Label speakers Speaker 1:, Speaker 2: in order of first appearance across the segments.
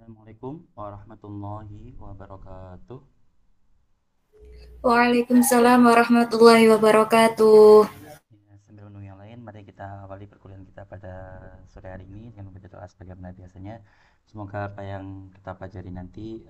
Speaker 1: Assalamualaikum warahmatullahi wabarakatuh.
Speaker 2: Waalaikumsalam warahmatullahi wabarakatuh.
Speaker 1: Ya, sambil menunggu yang lain, mari kita awali perkuliahan kita pada sore hari ini dengan membaca doa sebagaimana biasanya. Semoga apa yang kita pelajari nanti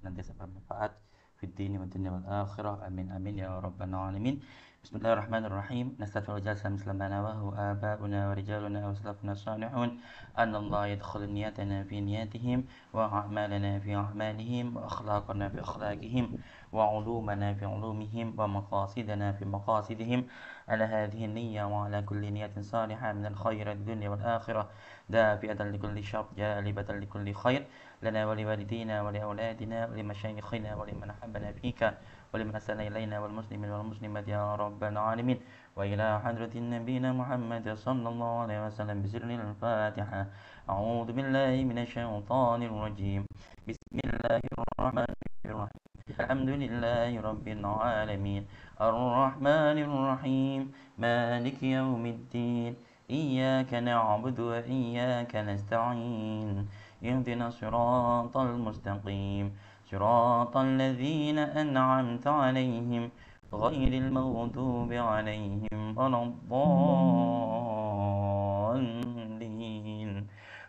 Speaker 1: senantiasa bermanfaat fiddini wa dunya wal akhirah. Amin amin ya rabbal alamin. Bismillahirrahmanirrahim. Nastaghfiru jalsa muslimana wa huwa abauna wa rijaluna wa salafuna salihun. Anna Allah yadkhulu niyatana fi niyatihim wa a'malana fi a'malihim wa akhlaqana fi akhlaqihim wa ulumana fi ulumihim wa maqasidana fi maqasidihim على هذه النية وعلى كل نية صالحة من الخير الدنيا والآخرة دافئة لكل شر جالبة لكل خير لنا ولوالدينا ولأولادنا ولمشايخنا ولمن أحبنا فيك ولمن أحسن إلينا والمسلمين والمسلمات يا رب العالمين وإلى حضرة النبينا محمد صلى الله عليه وسلم بسر الفاتحة أعوذ بالله من الشيطان الرجيم بسم الله الرحمن الرحيم الحمد لله رب العالمين الرحمن الرحيم مالك يوم الدين إياك نعبد وإياك نستعين اهدنا الصراط المستقيم صراط الذين أنعمت عليهم غير المغضوب عليهم ولا الضالين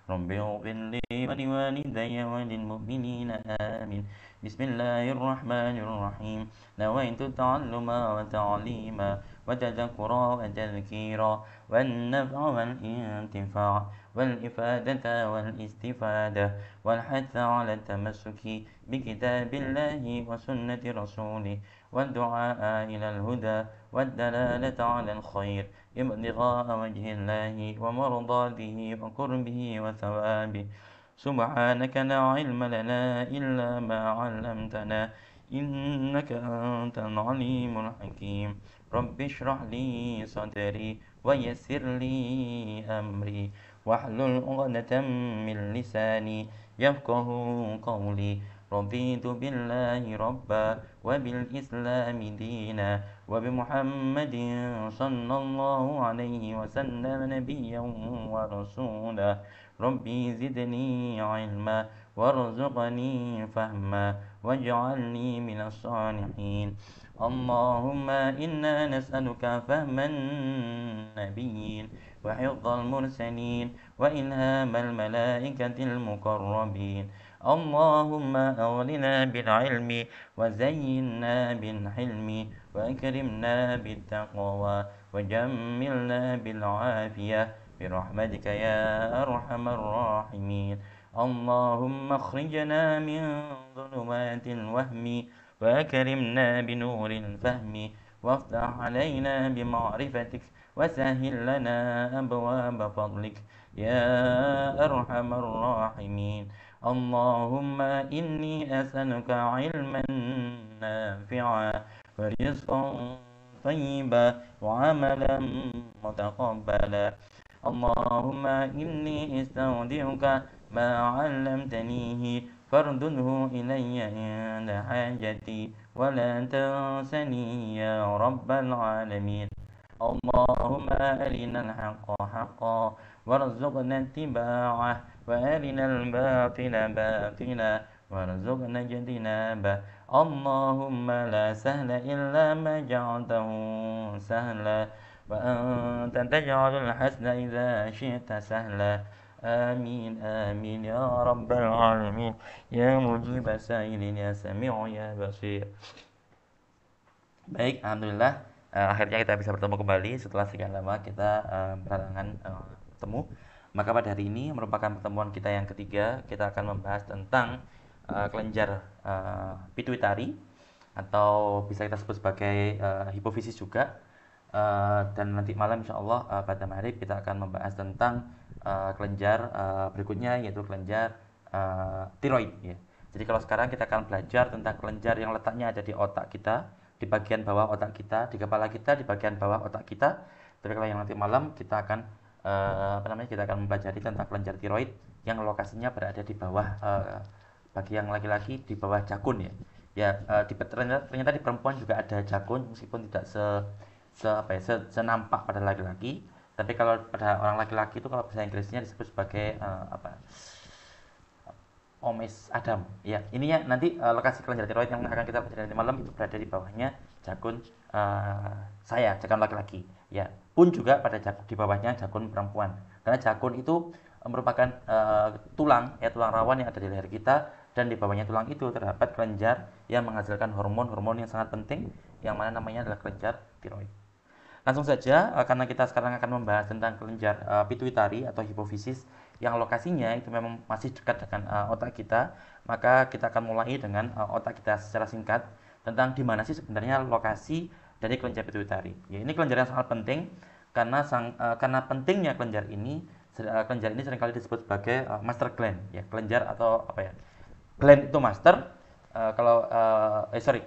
Speaker 1: رب اغفر لي ولوالدي وللمؤمنين آمين بسم الله الرحمن الرحيم نويت التعلم وتعليما وتذكرا وتذكيرا والنفع والانتفاع والإفادة والاستفادة والحث على التمسك بكتاب الله وسنة رسوله والدعاء إلى الهدى والدلالة على الخير ابتغاء وجه الله ومرضاته وقربه وثوابه سبحانك لا علم لنا إلا ما علمتنا إنك أنت العليم الحكيم رب اشرح لي صدري ويسر لي أمري واحلل عقدة من لساني يفقه قولي رضيت بالله ربا وبالإسلام دينا وبمحمد صلى الله عليه وسلم نبيا ورسولا ربي زدني علما وارزقني فهما واجعلني من الصالحين اللهم إنا نسألك فهم النبيين وحفظ المرسلين وإلهام الملائكة المقربين اللهم أولنا بالعلم وزينا بالحلم وأكرمنا بالتقوى وجملنا بالعافية برحمتك يا أرحم الراحمين اللهم اخرجنا من ظلمات الوهم وأكرمنا بنور الفهم وافتح علينا بمعرفتك وسهل لنا أبواب فضلك يا أرحم الراحمين اللهم إني أسألك علما نافعا ورزقا طيبا وعملا متقبلا اللهم إني استودعك ما علمتنيه فاردده إلي عند حاجتي ولا تنسني يا رب العالمين اللهم أرنا الحق حقا وارزقنا اتباعه وأرنا الباطل باطلا وارزقنا اجتنابه اللهم لا سهل إلا ما جعلته سهلا وأنت تجعل الحسن إذا شئت سهلا آمين آمين يا رب العالمين يا مجيب السائلين يا سميع يا بصير. Baik, alhamdulillah akhirnya kita bisa bertemu kembali setelah sekian lama kita berhalangan bertemu. Maka pada hari ini merupakan pertemuan kita yang ketiga. Kita akan membahas tentang kelenjar pituitari atau bisa kita sebut sebagai hipofisis juga. Dan nanti malam insya Allah pada maghrib kita akan membahas tentang kelenjar berikutnya yaitu kelenjar tiroid ya. Jadi kalau sekarang kita akan belajar tentang kelenjar yang letaknya ada di otak kita, di bagian bawah otak kita, di kepala kita, di bagian bawah otak kita. Tapi kalau yang nanti malam kita akan kita akan mempelajari tentang kelenjar tiroid yang lokasinya berada di bawah bagi yang laki-laki di bawah jakun ya. Ya ternyata di perempuan juga ada jakun meskipun tidak senampak pada laki-laki. Tapi kalau pada orang laki-laki itu kalau bahasa Inggrisnya disebut sebagai omes Adam. Ya, ininya nanti lokasi kelenjar tiroid yang akan kita pelajari nanti malam itu berada di bawahnya jakun saya, jakun laki-laki. Ya, pun juga pada di bawahnya jakun perempuan. Karena jakun itu merupakan tulang, ya tulang rawan yang ada di leher kita, dan di bawahnya tulang itu terdapat kelenjar yang menghasilkan hormon-hormon yang sangat penting, yang mana namanya adalah kelenjar tiroid. Langsung saja, karena kita sekarang akan membahas tentang kelenjar pituitari atau hipofisis yang lokasinya itu memang masih dekat dengan otak kita, maka kita akan mulai dengan otak kita secara singkat tentang di mana sih sebenarnya lokasi dari kelenjar pituitari. Ya, ini kelenjar yang sangat penting karena pentingnya kelenjar ini seringkali disebut sebagai master gland, ya kelenjar atau apa ya? Gland itu master,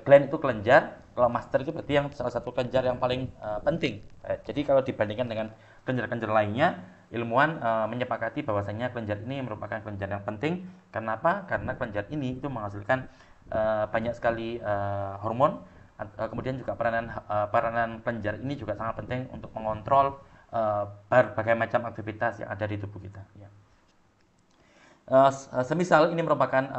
Speaker 1: gland itu kelenjar, kalau master itu berarti yang salah satu kelenjar yang paling penting. Jadi kalau dibandingkan dengan kelenjar-kelenjar lainnya, ilmuwan menyepakati bahwasanya kelenjar ini merupakan kelenjar yang penting. Kenapa? Karena kelenjar ini itu menghasilkan banyak sekali hormon. Kemudian juga peranan kelenjar ini juga sangat penting untuk mengontrol berbagai macam aktivitas yang ada di tubuh kita. Ya. Semisal ini merupakan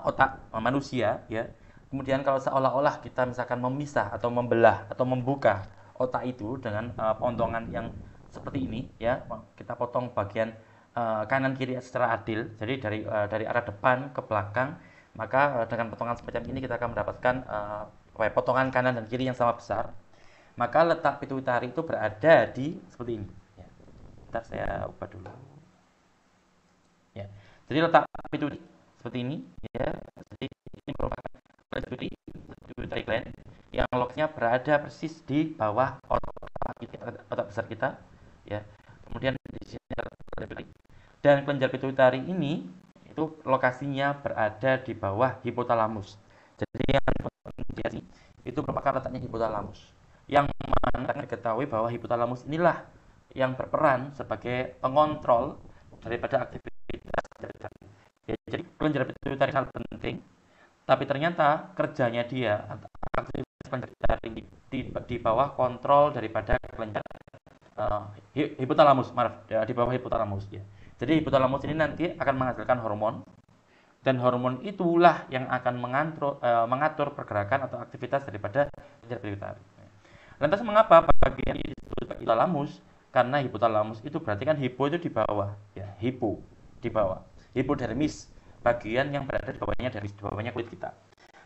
Speaker 1: otak manusia, ya. Kemudian kalau seolah-olah kita misalkan memisah atau membelah atau membuka otak itu dengan potongan yang seperti ini, ya, kita potong bagian kanan kiri secara adil. Jadi dari arah depan ke belakang, maka dengan potongan semacam ini kita akan mendapatkan potongan kanan dan kiri yang sama besar. Maka letak pituitari itu berada di seperti ini. Ya. Bentar saya ubah dulu. Ya. Jadi letak pituitari seperti ini, ya. Jadi ini merupakan pituitary gland yang lokasinya berada persis di bawah otak besar kita, ya. Kemudian di sini dan kelenjar pituitari ini itu lokasinya berada di bawah hipotalamus. Jadi yang itu merupakan letaknya hipotalamus. Yang mana kita ketahui bahwa hipotalamus inilah yang berperan sebagai pengontrol daripada aktivitas. Ya, jadi kelenjar pituitari sangat penting, tapi ternyata kerjanya dia aktivitas kelenjar pituitari di bawah kontrol daripada kelenjar hipotalamus, di bawah hipotalamus, ya. Jadi hipotalamus ini nanti akan menghasilkan hormon, dan hormon itulah yang akan mengatur pergerakan atau aktivitas daripada kelenjar pituitari. Lantas mengapa bagian ini disebut hipotalamus? Karena hipotalamus itu berarti kan hipo itu di bawah, ya, hipo di bawah. Hipodermis, bagian yang berada di bawahnya kulit kita.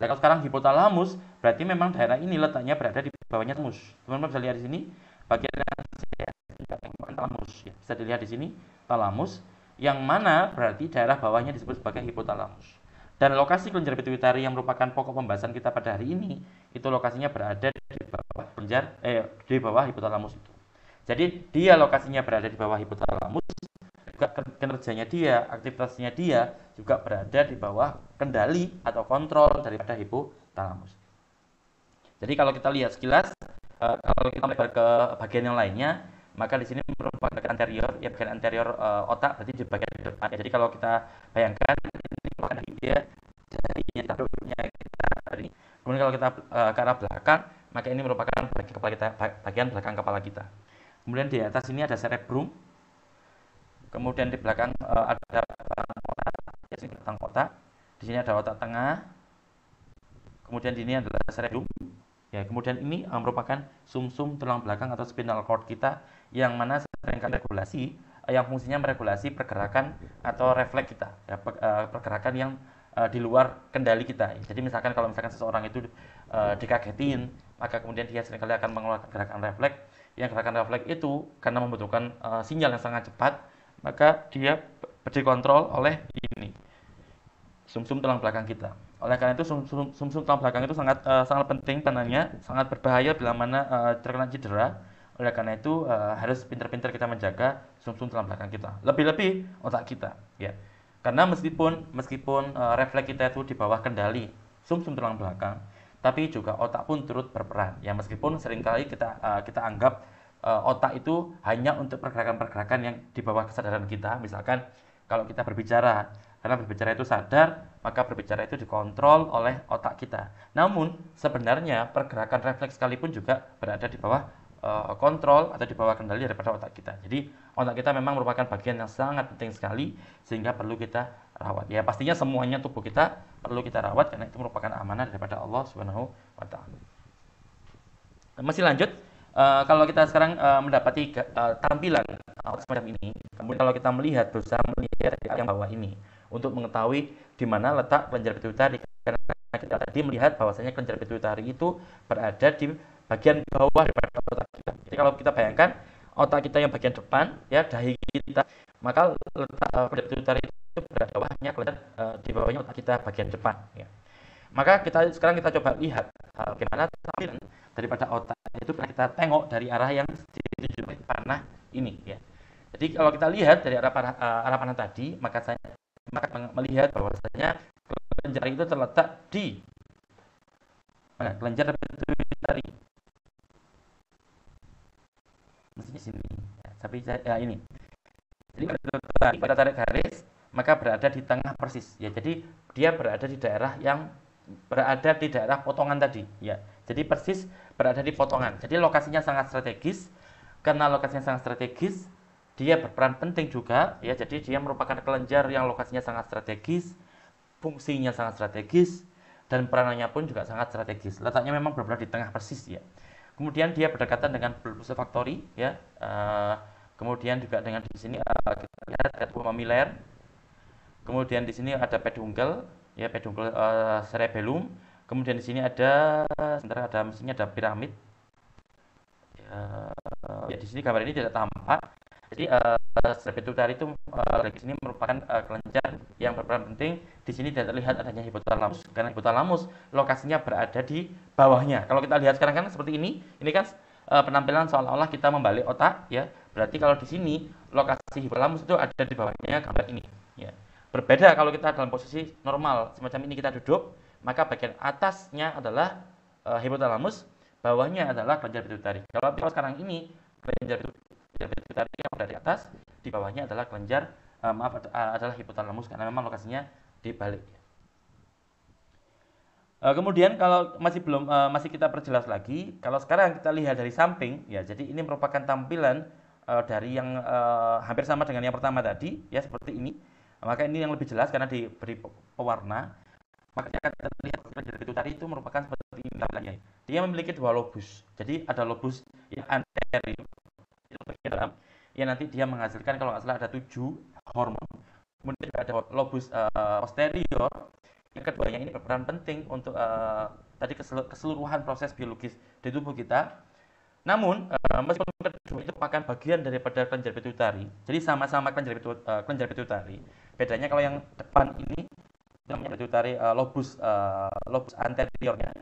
Speaker 1: Nah, kalau sekarang hipotalamus berarti memang daerah ini letaknya berada di bawahnya talamus. Teman-teman bisa lihat di sini bagian talamus, ya. Bisa dilihat di sini talamus, yang mana berarti daerah bawahnya disebut sebagai hipotalamus. Dan lokasi kelenjar pituitari yang merupakan pokok pembahasan kita pada hari ini itu lokasinya berada di bawah hipotalamus itu. Jadi dia lokasinya berada di bawah hipotalamus, juga kinerjanya dia, aktivitasnya dia juga berada di bawah kendali atau kontrol daripada hipotalamus. Jadi kalau kita lihat sekilas, kalau kita melebar ke bagian yang lainnya, maka di sini merupakan bagian anterior, ya bagian anterior otak, berarti di bagian depan. Ya, jadi kalau kita bayangkan ini merupakan dia jarinya kita ini. Kemudian kalau kita ke arah belakang, maka ini merupakan bagian belakang kepala kita. Kemudian di atas ini ada cerebrum. Kemudian di belakang ada batang otak. Di sini ada otak tengah. Kemudian di sini adalah cerebrum. Ya, kemudian ini merupakan sumsum tulang belakang atau spinal cord kita, yang mana seringkali yang fungsinya meregulasi pergerakan atau refleks kita, ya, pergerakan yang di luar kendali kita. Jadi misalkan kalau seseorang itu dikagetin, maka kemudian dia seringkali akan mengeluarkan gerakan refleks. Yang gerakan refleks itu karena membutuhkan sinyal yang sangat cepat, maka dia dikontrol oleh ini, sumsum tulang belakang kita. Oleh karena itu sumsum tulang belakang itu sangat penting, tandanya sangat berbahaya bila mana terkena cedera. Oleh karena itu harus pintar-pintar kita menjaga sumsum tulang belakang kita. Lebih-lebih otak kita, ya. Karena meskipun refleks kita itu di bawah kendali sumsum tulang belakang, tapi juga otak pun turut berperan. Ya, meskipun seringkali kita anggap otak itu hanya untuk pergerakan-pergerakan yang di bawah kesadaran kita. Misalkan kalau kita berbicara, karena berbicara itu sadar, maka berbicara itu dikontrol oleh otak kita. Namun sebenarnya pergerakan refleks sekalipun juga berada di bawah kontrol atau di bawah kendali daripada otak kita. Jadi otak kita memang merupakan bagian yang sangat penting sekali sehingga perlu kita rawat. Ya pastinya semuanya tubuh kita perlu kita rawat karena itu merupakan amanah daripada Allah Subhanahu wa taala. Masih lanjut, kalau kita sekarang mendapati tampilan semacam ini, kemudian kalau kita berusaha melihat yang bawah ini untuk mengetahui di mana letak kelenjar pituitari, karena kita tadi melihat bahwasanya kelenjar pituitari itu berada di bagian bawah daripada otak kita. Jadi kalau kita bayangkan otak kita yang bagian depan, ya dahi kita, maka letak kelenjar pituitari itu berada bawahnya, di bawahnya otak kita bagian depan. Ya. Maka sekarang kita coba lihat bagaimana tampilan daripada otak itu kita tengok dari arah yang ditunjukkan panah ini. Ya. Jadi kalau kita lihat dari arah panah tadi, maka melihat bahwasanya kelenjar itu terletak di mana? Kelenjar pituitari. Mestinya sini. Ya, tapi ini. Jadi kalau kita tarik garis, maka berada di tengah persis. Ya, jadi dia berada di daerah potongan tadi. Ya, jadi persis berada di potongan. Jadi lokasinya sangat strategis. Karena lokasinya sangat strategis, dia berperan penting juga. Ya, jadi dia merupakan kelenjar yang lokasinya sangat strategis, fungsinya sangat strategis, dan peranannya pun juga sangat strategis. Letaknya memang berada di tengah persis. Ya. Kemudian dia berdekatan dengan bulbus olfaktori, ya. Kemudian juga dengan di sini kita lihat ada tubuh mamiler. Kemudian di sini ada peduncle, ya peduncle cerebellum. Kemudian di sini mesinnya ada piramid. Ya di sini gambar ini tidak tampak. Jadi pituitari itu di sini merupakan kelenjar yang berperan penting. Di sini tidak terlihat adanya hipotalamus karena hipotalamus lokasinya berada di bawahnya. Kalau kita lihat sekarang kan seperti ini kan penampilan seolah-olah kita membalik otak, ya. Berarti kalau di sini lokasi hipotalamus itu ada di bawahnya gambar ini, ya. Berbeda kalau kita dalam posisi normal semacam ini kita duduk, maka bagian atasnya adalah hipotalamus, bawahnya adalah kelenjar pituitari. Kalau sekarang ini kelenjar pituitari yang berada di atas, di bawahnya adalah adalah hipotalamus karena memang lokasinya dibalik. Kemudian kalau masih kita perjelas lagi, kalau sekarang kita lihat dari samping, ya jadi ini merupakan tampilan dari yang hampir sama dengan yang pertama tadi, ya seperti ini. Maka ini yang lebih jelas karena diberi pewarna. Makanya kita lihat kelenjar pituitari itu merupakan seperti ini tampilannya. Dia memiliki dua lobus. Jadi ada lobus yang anterior, itu bagian dalam, ya nanti dia menghasilkan kalau nggak salah ada 7 hormon. Kemudian ada lobus posterior. Yang keduanya ini berperan penting untuk tadi keseluruhan proses biologis di tubuh kita. Namun meskipun kedua itu merupakan bagian daripada kelenjar pituitari, jadi sama-sama kelenjar pituitari. Bedanya kalau yang depan ini namanya pituitari lobus anteriornya,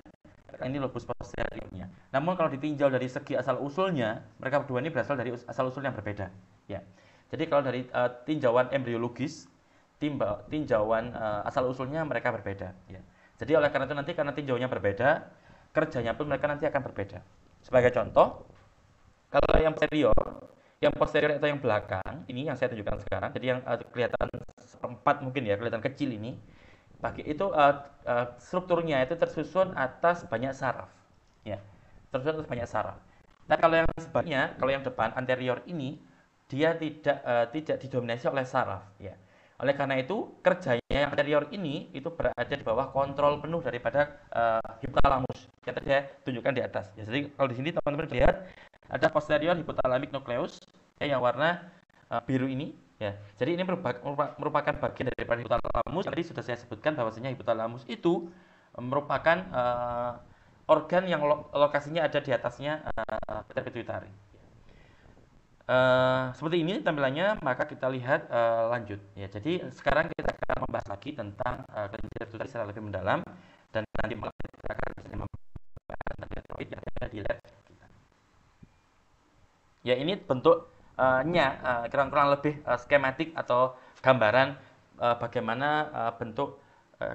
Speaker 1: ini lobus posteriornya. Namun kalau ditinjau dari segi asal usulnya, mereka berdua ini berasal dari asal usul yang berbeda. Ya. Jadi kalau dari tinjauan embriologis, tinjauan asal usulnya mereka berbeda. Ya. Jadi oleh karena itu nanti karena tinjauannya berbeda, kerjanya pun mereka nanti akan berbeda. Sebagai contoh, kalau yang posterior atau yang belakang, ini yang saya tunjukkan sekarang. Jadi yang kelihatan seperempat mungkin ya, kelihatan kecil ini. Strukturnya itu tersusun atas banyak saraf. Ya, tersusun atas banyak saraf. Nah, kalau yang sebaliknya, kalau yang depan anterior ini, dia tidak didominasi oleh saraf. Ya. Oleh karena itu, kerjanya yang anterior ini itu berada di bawah kontrol penuh daripada hipotalamus yang tadi saya tunjukkan di atas. Ya, jadi kalau di sini teman-teman lihat ada posterior hypothalamic nucleus yang warna biru ini. Ya, jadi ini merupakan bagian daripada hipotalamus. Tadi sudah saya sebutkan bahwasanya hipotalamus itu merupakan organ yang lokasinya ada di atasnya pituitari. Seperti ini tampilannya, maka kita lihat lanjut. Ya, jadi sekarang kita akan membahas lagi tentang kelenjar pituitari secara lebih mendalam dan nanti kita akan membahas tiroid yang ada di lab kita. Ya, ini bentuknya kurang lebih skematik atau gambaran bagaimana bentuk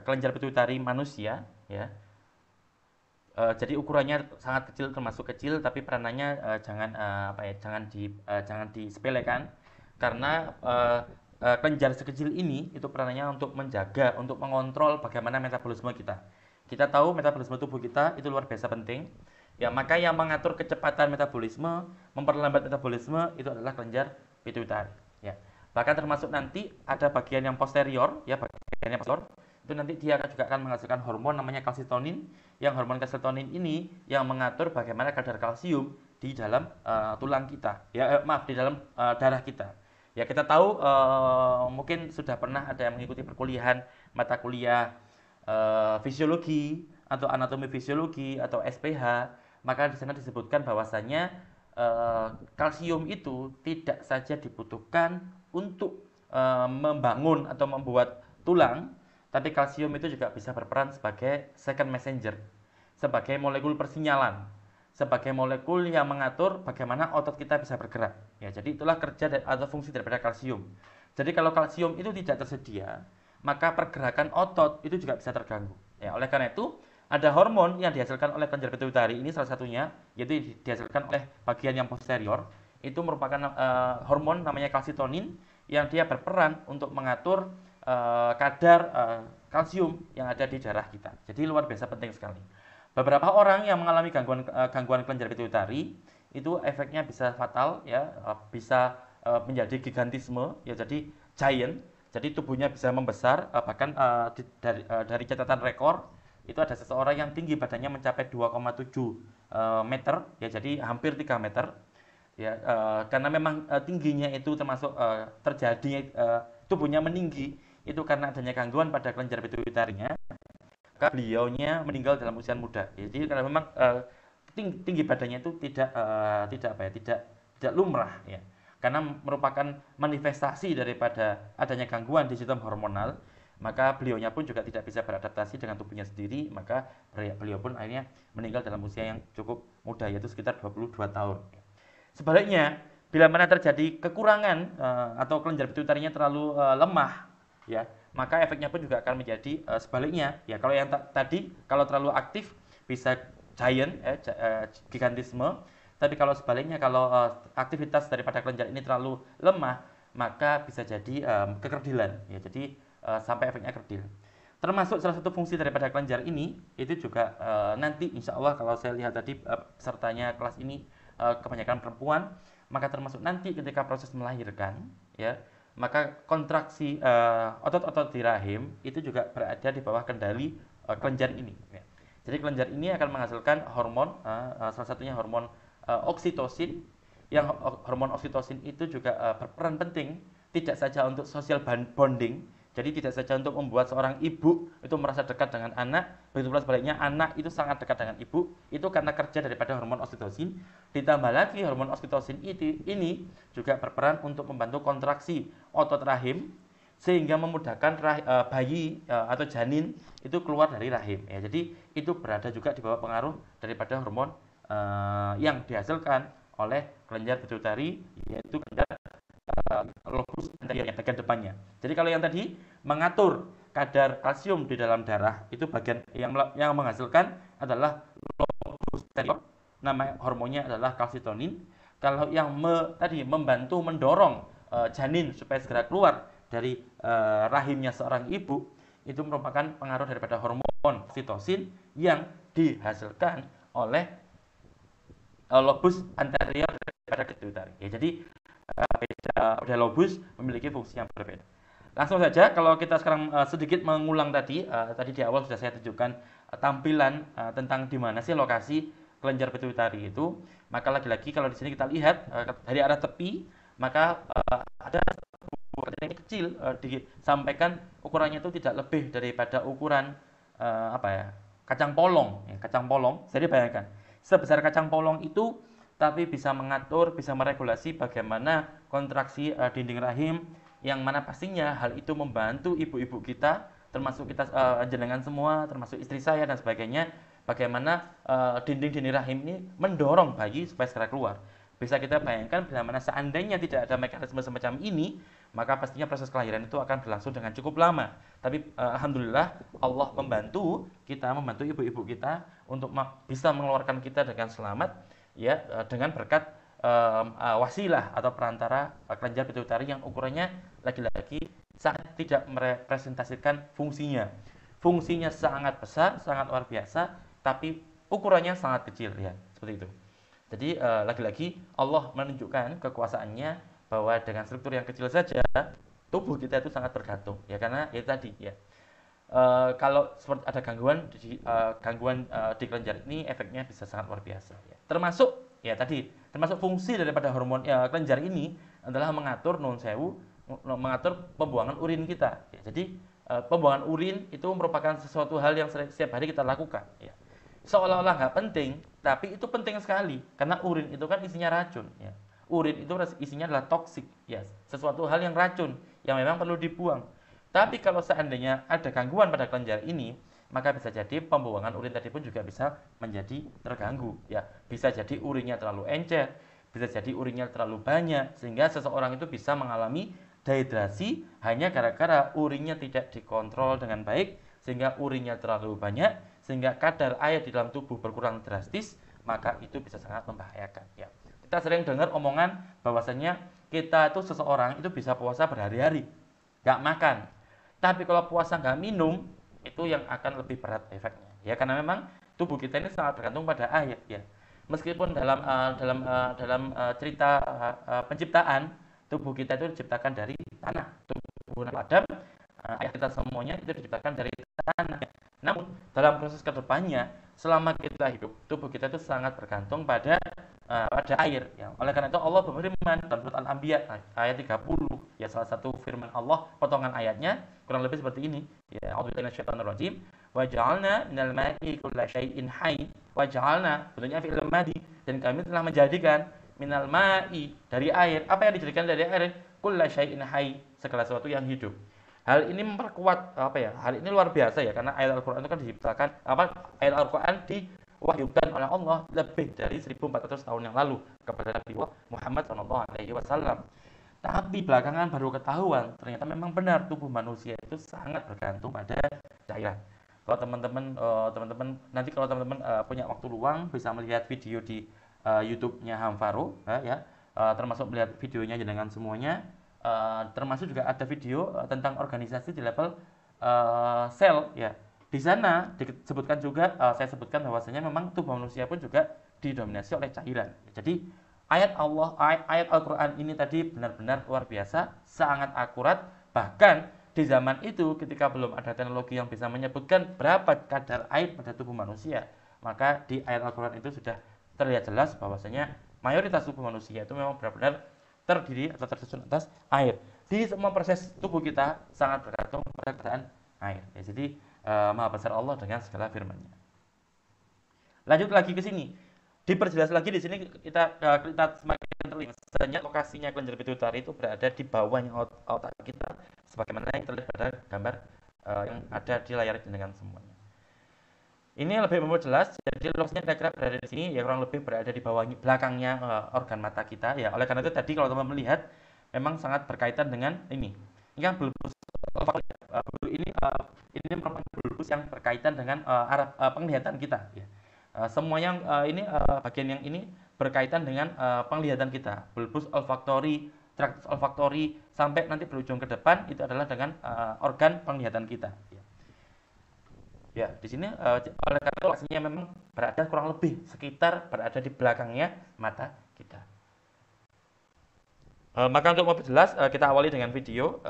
Speaker 1: kelenjar pituitari manusia, ya. Jadi ukurannya sangat kecil, termasuk kecil, tapi peranannya jangan disepelekan karena kelenjar sekecil ini itu peranannya untuk menjaga, untuk mengontrol bagaimana metabolisme kita. Kita tahu metabolisme tubuh kita itu luar biasa penting. Ya, maka yang mengatur kecepatan metabolisme, memperlambat metabolisme itu adalah kelenjar pituitari. Ya. Bahkan termasuk nanti ada bagian yang posterior, ya bagian yang posterior itu nanti dia juga akan menghasilkan hormon namanya kalsitonin. Yang hormon kalsitonin ini yang mengatur bagaimana kadar kalsium di dalam tulang kita. Ya, maaf di dalam darah kita. Ya kita tahu mungkin sudah pernah ada yang mengikuti perkuliahan mata kuliah fisiologi atau anatomi fisiologi atau SPH, maka di sana disebutkan bahwasanya kalsium itu tidak saja dibutuhkan untuk membangun atau membuat tulang, tapi kalsium itu juga bisa berperan sebagai second messenger, sebagai molekul persinyalan, sebagai molekul yang mengatur bagaimana otot kita bisa bergerak. Ya, jadi itulah kerja atau fungsi daripada kalsium. Jadi kalau kalsium itu tidak tersedia, maka pergerakan otot itu juga bisa terganggu. Ya, oleh karena itu ada hormon yang dihasilkan oleh kelenjar pituitari ini salah satunya, yaitu dihasilkan oleh bagian yang posterior. Itu merupakan hormon namanya kalsitonin yang dia berperan untuk mengatur kadar kalsium yang ada di darah kita. Jadi luar biasa penting sekali. Beberapa orang yang mengalami gangguan kelenjar pituitari itu efeknya bisa fatal, ya, bisa menjadi gigantisme, ya, jadi giant. Jadi tubuhnya bisa membesar, bahkan dari catatan rekor itu ada seseorang yang tinggi badannya mencapai 2,7 meter, ya, jadi hampir 3 meter. Ya, karena memang tingginya itu termasuk terjadi tubuhnya meninggi itu karena adanya gangguan pada kelenjar pituitarinya. Maka beliaunya meninggal dalam usia muda. Jadi karena memang tinggi badannya itu tidak lumrah, ya. Karena merupakan manifestasi daripada adanya gangguan di sistem hormonal, maka beliaunya pun juga tidak bisa beradaptasi dengan tubuhnya sendiri, maka beliau pun akhirnya meninggal dalam usia yang cukup muda, yaitu sekitar 22 tahun. Sebaliknya, bila mana terjadi kekurangan atau kelenjar pituitarinya terlalu lemah, ya, maka efeknya pun juga akan menjadi sebaliknya. Ya, kalau yang tadi kalau terlalu aktif bisa giant, gigantisme. Tapi kalau sebaliknya, kalau aktivitas daripada kelenjar ini terlalu lemah, maka bisa jadi kekerdilan. Ya, jadi sampai efeknya kerdil. Termasuk salah satu fungsi daripada kelenjar ini itu juga nanti insya Allah kalau saya lihat tadi pesertanya kelas ini kebanyakan perempuan, maka termasuk nanti ketika proses melahirkan, ya, maka kontraksi otot-otot di rahim itu juga berada di bawah kendali kelenjar ini. Ya. Jadi kelenjar ini akan menghasilkan hormon, salah satunya hormon oksitosin. Yang hormon oksitosin itu juga berperan penting tidak saja untuk social bonding, jadi tidak saja untuk membuat seorang ibu itu merasa dekat dengan anak, begitu pula sebaliknya anak itu sangat dekat dengan ibu, itu karena kerja daripada hormon oksitosin. Ditambah lagi hormon oksitosin ini juga berperan untuk membantu kontraksi otot rahim sehingga memudahkan bayi atau janin itu keluar dari rahim. Ya, jadi itu berada juga di bawah pengaruh daripada hormon yang dihasilkan oleh kelenjar pituitari, yaitu kelenjar lobus anterior yang bagian depannya. Jadi kalau yang tadi mengatur kadar kalsium di dalam darah itu bagian yang menghasilkan adalah lobus anterior, nama hormonnya adalah kalsitonin. Kalau yang tadi membantu mendorong janin supaya segera keluar dari rahimnya seorang ibu, itu merupakan pengaruh daripada hormon oksitosin yang dihasilkan oleh lobus anterior daripada pituitari. Ya, jadi beda lobus memiliki fungsi yang berbeda. Langsung saja kalau kita sekarang sedikit mengulang tadi di awal sudah saya tunjukkan tampilan tentang di mana sih lokasi kelenjar pituitari itu. Maka lagi-lagi kalau di sini kita lihat dari arah tepi, maka ada yang kecil disampaikan ukurannya itu tidak lebih daripada ukuran kacang polong. Ya, kacang polong. Jadi bayangkan sebesar kacang polong itu, tapi bisa mengatur, bisa meregulasi bagaimana kontraksi dinding rahim, yang mana pastinya hal itu membantu ibu-ibu kita, termasuk kita jenengan semua, termasuk istri saya dan sebagainya, bagaimana dinding-dinding rahim ini mendorong bayi supaya segera keluar. Bisa kita bayangkan bila mana seandainya tidak ada mekanisme semacam ini, maka pastinya proses kelahiran itu akan berlangsung dengan cukup lama. Tapi alhamdulillah Allah membantu ibu-ibu kita untuk bisa mengeluarkan kita dengan selamat, ya, dengan berkat wasilah atau perantara kelenjar pituitari yang ukurannya lagi-lagi sangat tidak merepresentasikan fungsinya. Fungsinya sangat besar, sangat luar biasa, tapi ukurannya sangat kecil, ya.
Speaker 3: seperti itu. Jadi lagi-lagi Allah menunjukkan kekuasaannya bahwa dengan struktur yang kecil saja tubuh kita itu sangat bergantung ya, karena itu tadi ya. Kalau seperti ada gangguan di kelenjar ini, efeknya bisa sangat luar biasa ya. Termasuk fungsi daripada hormon kelenjar ini adalah mengatur mengatur pembuangan urin kita ya. Jadi pembuangan urin itu merupakan sesuatu hal yang setiap hari kita lakukan ya. Seolah-olah nggak penting, tapi itu penting sekali karena urin itu kan isinya racun ya. Urin itu isinya adalah toksik ya, sesuatu hal yang racun yang memang perlu dibuang. Tapi kalau seandainya ada gangguan pada kelenjar ini, maka bisa jadi pembuangan urin tadi pun juga bisa menjadi terganggu ya. Bisa jadi urinnya terlalu encer, bisa jadi urinnya terlalu banyak sehingga seseorang itu bisa mengalami dehidrasi hanya gara-gara urinnya tidak dikontrol dengan baik, sehingga urinnya terlalu banyak, sehingga kadar air di dalam tubuh berkurang drastis, maka itu bisa sangat membahayakan ya. Kita sering dengar omongan bahwasanya kita itu seseorang itu bisa puasa berhari-hari nggak makan, tapi kalau puasa nggak minum, itu yang akan lebih berat efeknya. Ya, karena memang tubuh kita ini sangat bergantung pada air. Ya, meskipun dalam cerita penciptaan, tubuh kita itu diciptakan dari tanah. Tubuh Nabi Adam, ayah kita semuanya itu diciptakan dari tanah. Namun dalam proses kedepannya, selama kita hidup, tubuh kita itu sangat bergantung pada air ya. Oleh karena itu Allah berfirman dalam surat Al-Anbiya ayat 30 ya, salah satu firman Allah potongan ayatnya kurang lebih seperti ini ya, a'udzubillahi minasyaitonirrajim wa ja'alna minal ma'i kulla syai'in hayy wa ja'alna, bentuknya fi'il madhi, dan kami telah menjadikan minal ma'i, dari air. Apa yang dijadikan dari air? Kulla syai'in hayy, segala sesuatu yang hidup. Hal ini memperkuat hal ini luar biasa ya, karena ayat Al-Qur'an itu kan diciptakan ayat Al-Qur'an diwahyukan oleh Allah lebih dari 1400 tahun yang lalu kepada Nabi Muhammad SAW. Tapi belakangan baru ketahuan ternyata memang benar tubuh manusia itu sangat bergantung pada cairan. Kalau teman-teman nanti kalau teman-teman punya waktu luang bisa melihat video di YouTube-nya Hamfaro ya, termasuk melihat videonya dengan semuanya, termasuk juga ada video tentang organisasi di level sel ya. Di sana disebutkan juga, saya sebutkan bahwasanya memang tubuh manusia pun juga didominasi oleh cairan. Jadi ayat Al-Quran ini tadi benar-benar luar biasa, sangat akurat. Bahkan di zaman itu ketika belum ada teknologi yang bisa menyebutkan berapa kadar air pada tubuh manusia, maka di ayat Al-Quran itu sudah terlihat jelas bahwasanya mayoritas tubuh manusia itu memang benar-benar terdiri atau tersusun atas air. Di semua proses tubuh kita sangat bergantung pada keadaan air ya. Jadi Maha besar Allah dengan segala firman-Nya. Lanjut lagi ke sini, diperjelas lagi di sini kita semakin terlihat bahwasanya lokasinya kelenjar pituitari itu berada di bawahnya otak kita, sebagaimana yang terlihat pada gambar yang ada di layar dengan semuanya. Ini lebih memperjelas, jadi lokasinya kira-kira berada di sini ya, kurang lebih berada di bawah belakangnya organ mata kita ya. Oleh karena itu tadi kalau teman melihat memang sangat berkaitan dengan ini kan bulbus ini merupakan bulbus yang berkaitan dengan arah penglihatan kita ya. Semuanya ini bagian yang ini berkaitan dengan penglihatan kita, bulbus olfaktori, traktus olfaktori, sampai nanti berujung ke depan itu adalah dengan organ penglihatan kita ya. Ya, di sini oleh karena itu lokasinya memang berada kurang lebih sekitar berada di belakangnya mata kita. Maka untuk memperjelas kita awali dengan video.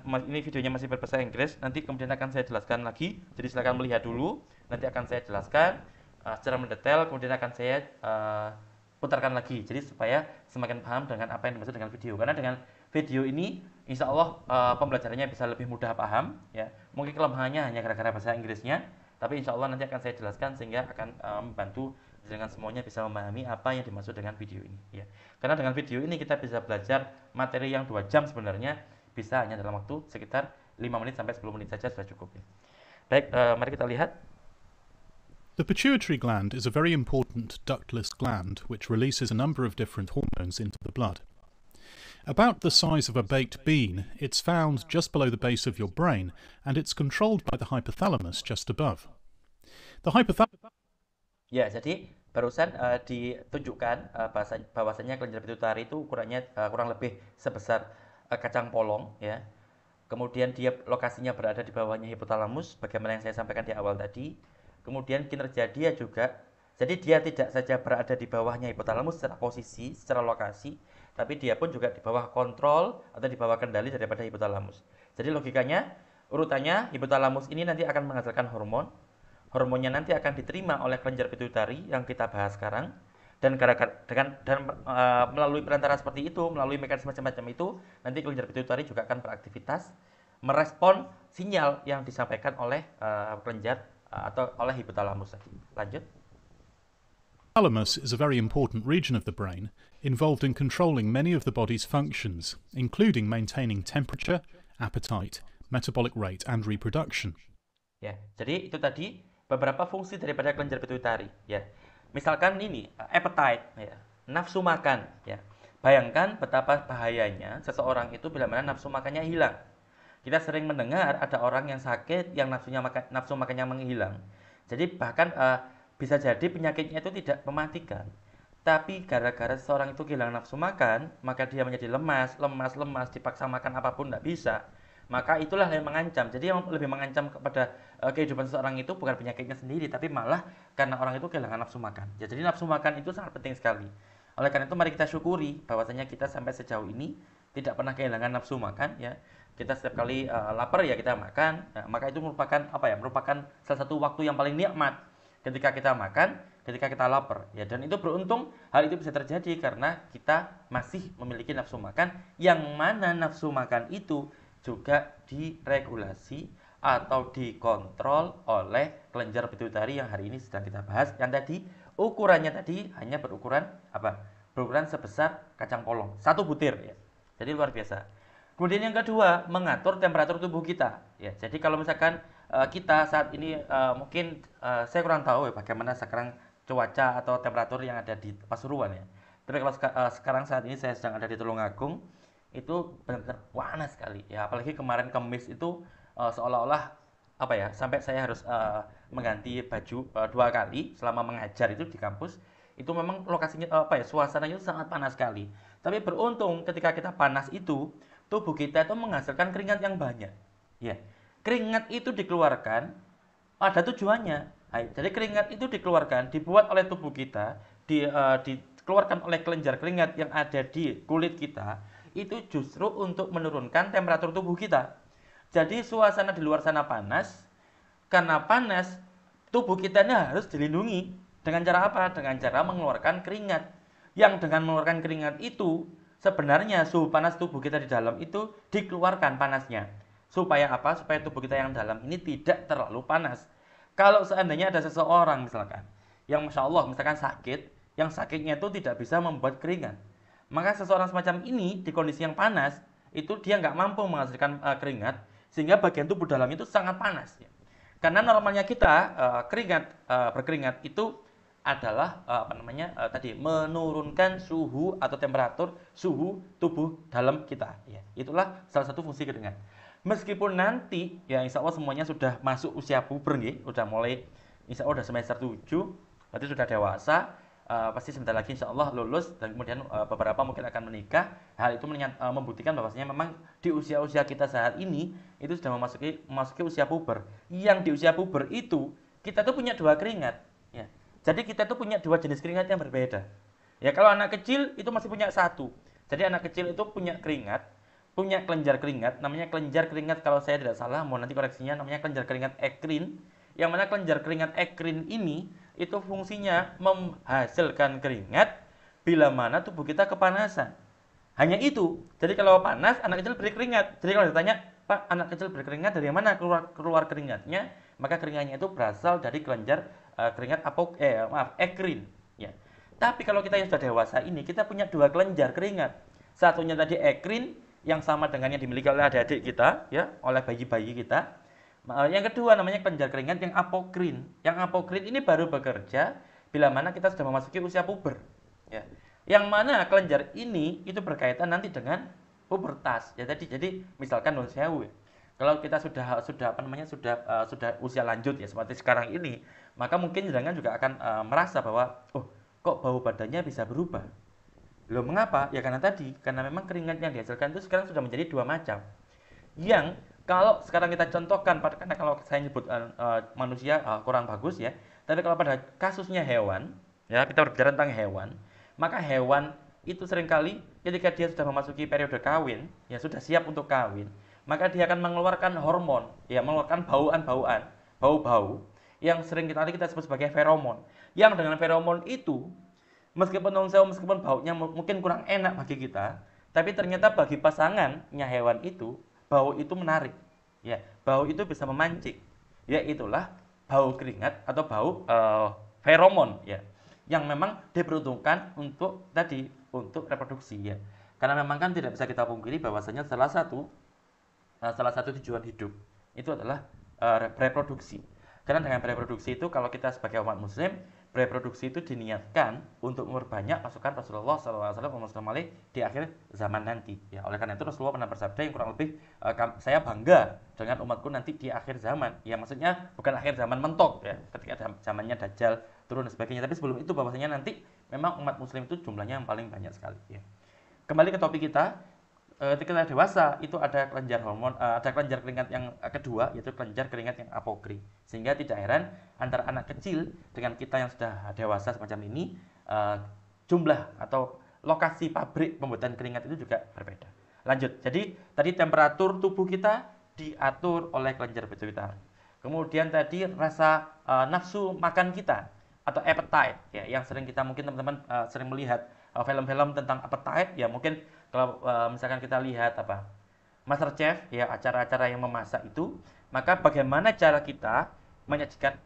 Speaker 3: Ini videonya masih berbahasa Inggris, nanti kemudian akan saya jelaskan lagi. Jadi silakan melihat dulu, nanti akan saya jelaskan secara mendetail, kemudian akan saya putarkan lagi. Jadi supaya semakin paham dengan apa yang dimaksud dengan video. Karena dengan video ini insya Allah pembelajarannya bisa lebih mudah paham ya. Mungkin kelemahannya hanya gara-gara bahasa Inggrisnya, tapi insya Allah nanti akan saya jelaskan sehingga akan membantu dengan semuanya bisa memahami apa yang dimaksud dengan video ini ya. Karena dengan video ini kita bisa belajar materi yang 2 jam sebenarnya bisa hanya dalam waktu sekitar 5 menit sampai 10 menit saja sudah cukup ya. Baik, mari kita lihat.
Speaker 4: The pituitary gland is a very important ductless gland which releases a number of different hormones into the blood. About the size of a baked bean, it's found just below the base of your brain, and it's controlled by the hypothalamus just above. The hypothalamus.
Speaker 3: Ya, jadi barusan ditunjukkan bahwasanya kelenjar pituitari itu ukurannya kurang lebih sebesar kacang polong ya. Kemudian dia lokasinya berada di bawahnya hipotalamus, bagaimana yang saya sampaikan di awal tadi. Kemudian kinerja dia juga Jadi dia tidak saja berada di bawahnya hipotalamus secara posisi, secara lokasi, tapi dia pun juga di bawah kontrol atau di bawah kendali daripada hipotalamus. Jadi logikanya, urutannya hipotalamus ini nanti akan menghasilkan hormon. Hormonnya nanti akan diterima oleh kelenjar pituitari yang kita bahas sekarang. Dan melalui perantara seperti itu, melalui mekanisme semacam itu, nanti kelenjar pituitari juga akan beraktivitas merespon sinyal yang disampaikan oleh kelenjar atau oleh hipotalamus tadi. Lanjut.
Speaker 4: Thalamus is a very important region of the brain involved in controlling many of the body's functions, including maintaining temperature, appetite, metabolic rate, and reproduction.
Speaker 3: Ya, jadi itu tadi beberapa fungsi daripada kelenjar pituitari. Ya, misalkan ini appetite, ya, nafsu makan. Ya, bayangkan betapa bahayanya seseorang itu bila mana nafsu makannya hilang. Kita sering mendengar ada orang yang sakit yang nafsu makannya menghilang. Jadi bahkan bisa jadi penyakitnya itu tidak mematikan. Tapi gara-gara seseorang itu kehilangan nafsu makan, maka dia menjadi lemas, dipaksa makan apapun tidak bisa. Maka itulah yang mengancam. Jadi yang lebih mengancam kepada kehidupan seseorang itu bukan penyakitnya sendiri, tapi malah karena orang itu kehilangan nafsu makan. Ya, jadi nafsu makan itu sangat penting sekali. Oleh karena itu mari kita syukuri bahwasanya kita sampai sejauh ini tidak pernah kehilangan nafsu makan. Ya, kita setiap kali lapar ya kita makan. Nah, maka itu merupakan merupakan salah satu waktu yang paling nikmat ketika kita makan, ketika kita lapar. Ya, dan itu beruntung hal itu bisa terjadi karena kita masih memiliki nafsu makan, yang mana nafsu makan itu juga diregulasi atau dikontrol oleh kelenjar pituitari yang hari ini sedang kita bahas, yang tadi ukurannya tadi hanya berukuran berukuran sebesar kacang polong, 1 butir ya. Jadi luar biasa. Kemudian yang kedua, mengatur temperatur tubuh kita. Ya, jadi kalau misalkan kita saat ini mungkin saya kurang tahu ya bagaimana sekarang cuaca atau temperatur yang ada di Pasuruan ya. Tapi kalau sekarang saat ini saya sedang ada di Tulungagung, itu benar-benar panas sekali ya, apalagi kemarin Kamis itu seolah-olah sampai saya harus mengganti baju 2 kali selama mengajar itu di kampus. Itu memang lokasinya suasananya sangat panas sekali. Tapi beruntung ketika kita panas itu, tubuh kita itu menghasilkan keringat yang banyak. Ya. Keringat itu dikeluarkan ada tujuannya. Jadi keringat itu dikeluarkan, dibuat oleh tubuh kita, dikeluarkan oleh kelenjar keringat yang ada di kulit kita, itu justru untuk menurunkan temperatur tubuh kita. Jadi suasana di luar sana panas, karena panas tubuh kita ini harus dilindungi. Dengan cara apa? Dengan cara mengeluarkan keringat. Yang dengan mengeluarkan keringat itu, sebenarnya suhu panas tubuh kita di dalam itu dikeluarkan panasnya. Supaya apa? Supaya tubuh kita yang dalam ini tidak terlalu panas. Kalau seandainya ada seseorang misalkan, yang Masya Allah misalkan sakit, yang sakitnya itu tidak bisa membuat keringat, maka seseorang semacam ini di kondisi yang panas, itu dia nggak mampu menghasilkan keringat, sehingga bagian tubuh dalam itu sangat panas. Ya. Karena normalnya kita berkeringat itu adalah menurunkan suhu atau temperatur suhu tubuh dalam kita. Ya. Itulah salah satu fungsi keringat. Meskipun nanti ya insya Allah semuanya sudah masuk usia puber nih, udah mulai insya Allah udah semester 7, berarti sudah dewasa, pasti sebentar lagi insya Allah lulus dan kemudian beberapa mungkin akan menikah. Hal itu membuktikan bahwasanya memang di usia-usia kita saat ini itu sudah memasuki usia puber. Yang di usia puber itu kita tuh punya 2 keringat. Ya. Jadi kita tuh punya 2 jenis keringat yang berbeda. Ya kalau anak kecil itu masih punya 1. Jadi anak kecil itu punya keringat, punya kelenjar keringat, namanya kelenjar keringat kalau saya tidak salah, mau nanti koreksinya, namanya kelenjar keringat ekrin. Yang mana kelenjar keringat ekrin ini itu fungsinya menghasilkan keringat bila mana tubuh kita kepanasan. Hanya itu. Jadi kalau panas, anak kecil berkeringat. Jadi kalau ditanya, Pak, anak kecil berkeringat dari mana keluar keringatnya? Maka keringatnya itu berasal dari kelenjar keringat ekrin. Ya. Tapi kalau kita yang sudah dewasa ini, kita punya 2 kelenjar keringat. Satunya tadi ekrin, yang sama dengan yang dimiliki oleh adik-adik kita, ya, oleh bayi-bayi kita. Yang kedua namanya kelenjar keringat yang apokrin. Yang apokrin ini baru bekerja bila mana kita sudah memasuki usia puber. Ya. Yang mana kelenjar ini itu berkaitan nanti dengan pubertas. Ya tadi jadi misalkan non sewu. Kalau kita sudah usia lanjut ya seperti sekarang ini, maka mungkin jangan juga akan merasa bahwa kok bau badannya bisa berubah. Loh mengapa? Ya karena memang keringat yang dihasilkan itu sekarang sudah menjadi 2 macam. Yang kalau sekarang kita contohkan, karena kalau saya nyebut manusia kurang bagus ya. Tapi kalau pada kasusnya hewan, ya kita berbicara tentang hewan, maka hewan itu seringkali ketika dia sudah memasuki periode kawin, ya sudah siap untuk kawin, maka dia akan mengeluarkan hormon, ya mengeluarkan bau-bau yang sering kita sebut sebagai feromon. Yang dengan feromon itu, meskipun baunya mungkin kurang enak bagi kita, tapi ternyata bagi pasangannya hewan itu, bau itu menarik. Ya, bau itu bisa memancing. Ya, itulah bau keringat atau bau feromon, ya, yang memang diperuntukkan untuk reproduksi, ya. Karena memang kan tidak bisa kita pungkiri bahwasanya salah satu tujuan hidup itu adalah reproduksi. Karena dengan reproduksi itu, kalau kita sebagai umat muslim, reproduksi itu diniatkan untuk memperbanyak pasukan Rasulullah SAW di akhir zaman nanti. Ya, oleh karena itu Rasulullah pernah bersabda yang kurang lebih, saya bangga dengan umatku nanti di akhir zaman. Ya, maksudnya bukan akhir zaman mentok, ya, ketika zamannya Dajjal turun dan sebagainya. Tapi sebelum itu bahwasanya nanti memang umat muslim itu jumlahnya yang paling banyak sekali. Ya. Kembali ke topik kita. Ketika dewasa itu ada kelenjar ada kelenjar keringat yang kedua, yaitu kelenjar keringat yang apokri. Sehingga tidak heran antara anak kecil dengan kita yang sudah dewasa semacam ini, jumlah atau lokasi pabrik pembuatan keringat itu juga berbeda. Lanjut. Jadi tadi temperatur tubuh kita diatur oleh kelenjar pituitari. Kemudian tadi rasa nafsu makan kita atau appetite, ya, yang sering kita mungkin teman-teman sering melihat film-film tentang appetite, ya mungkin kalau misalkan kita lihat MasterChef, ya, acara-acara yang memasak itu, maka bagaimana cara kita menyajikan,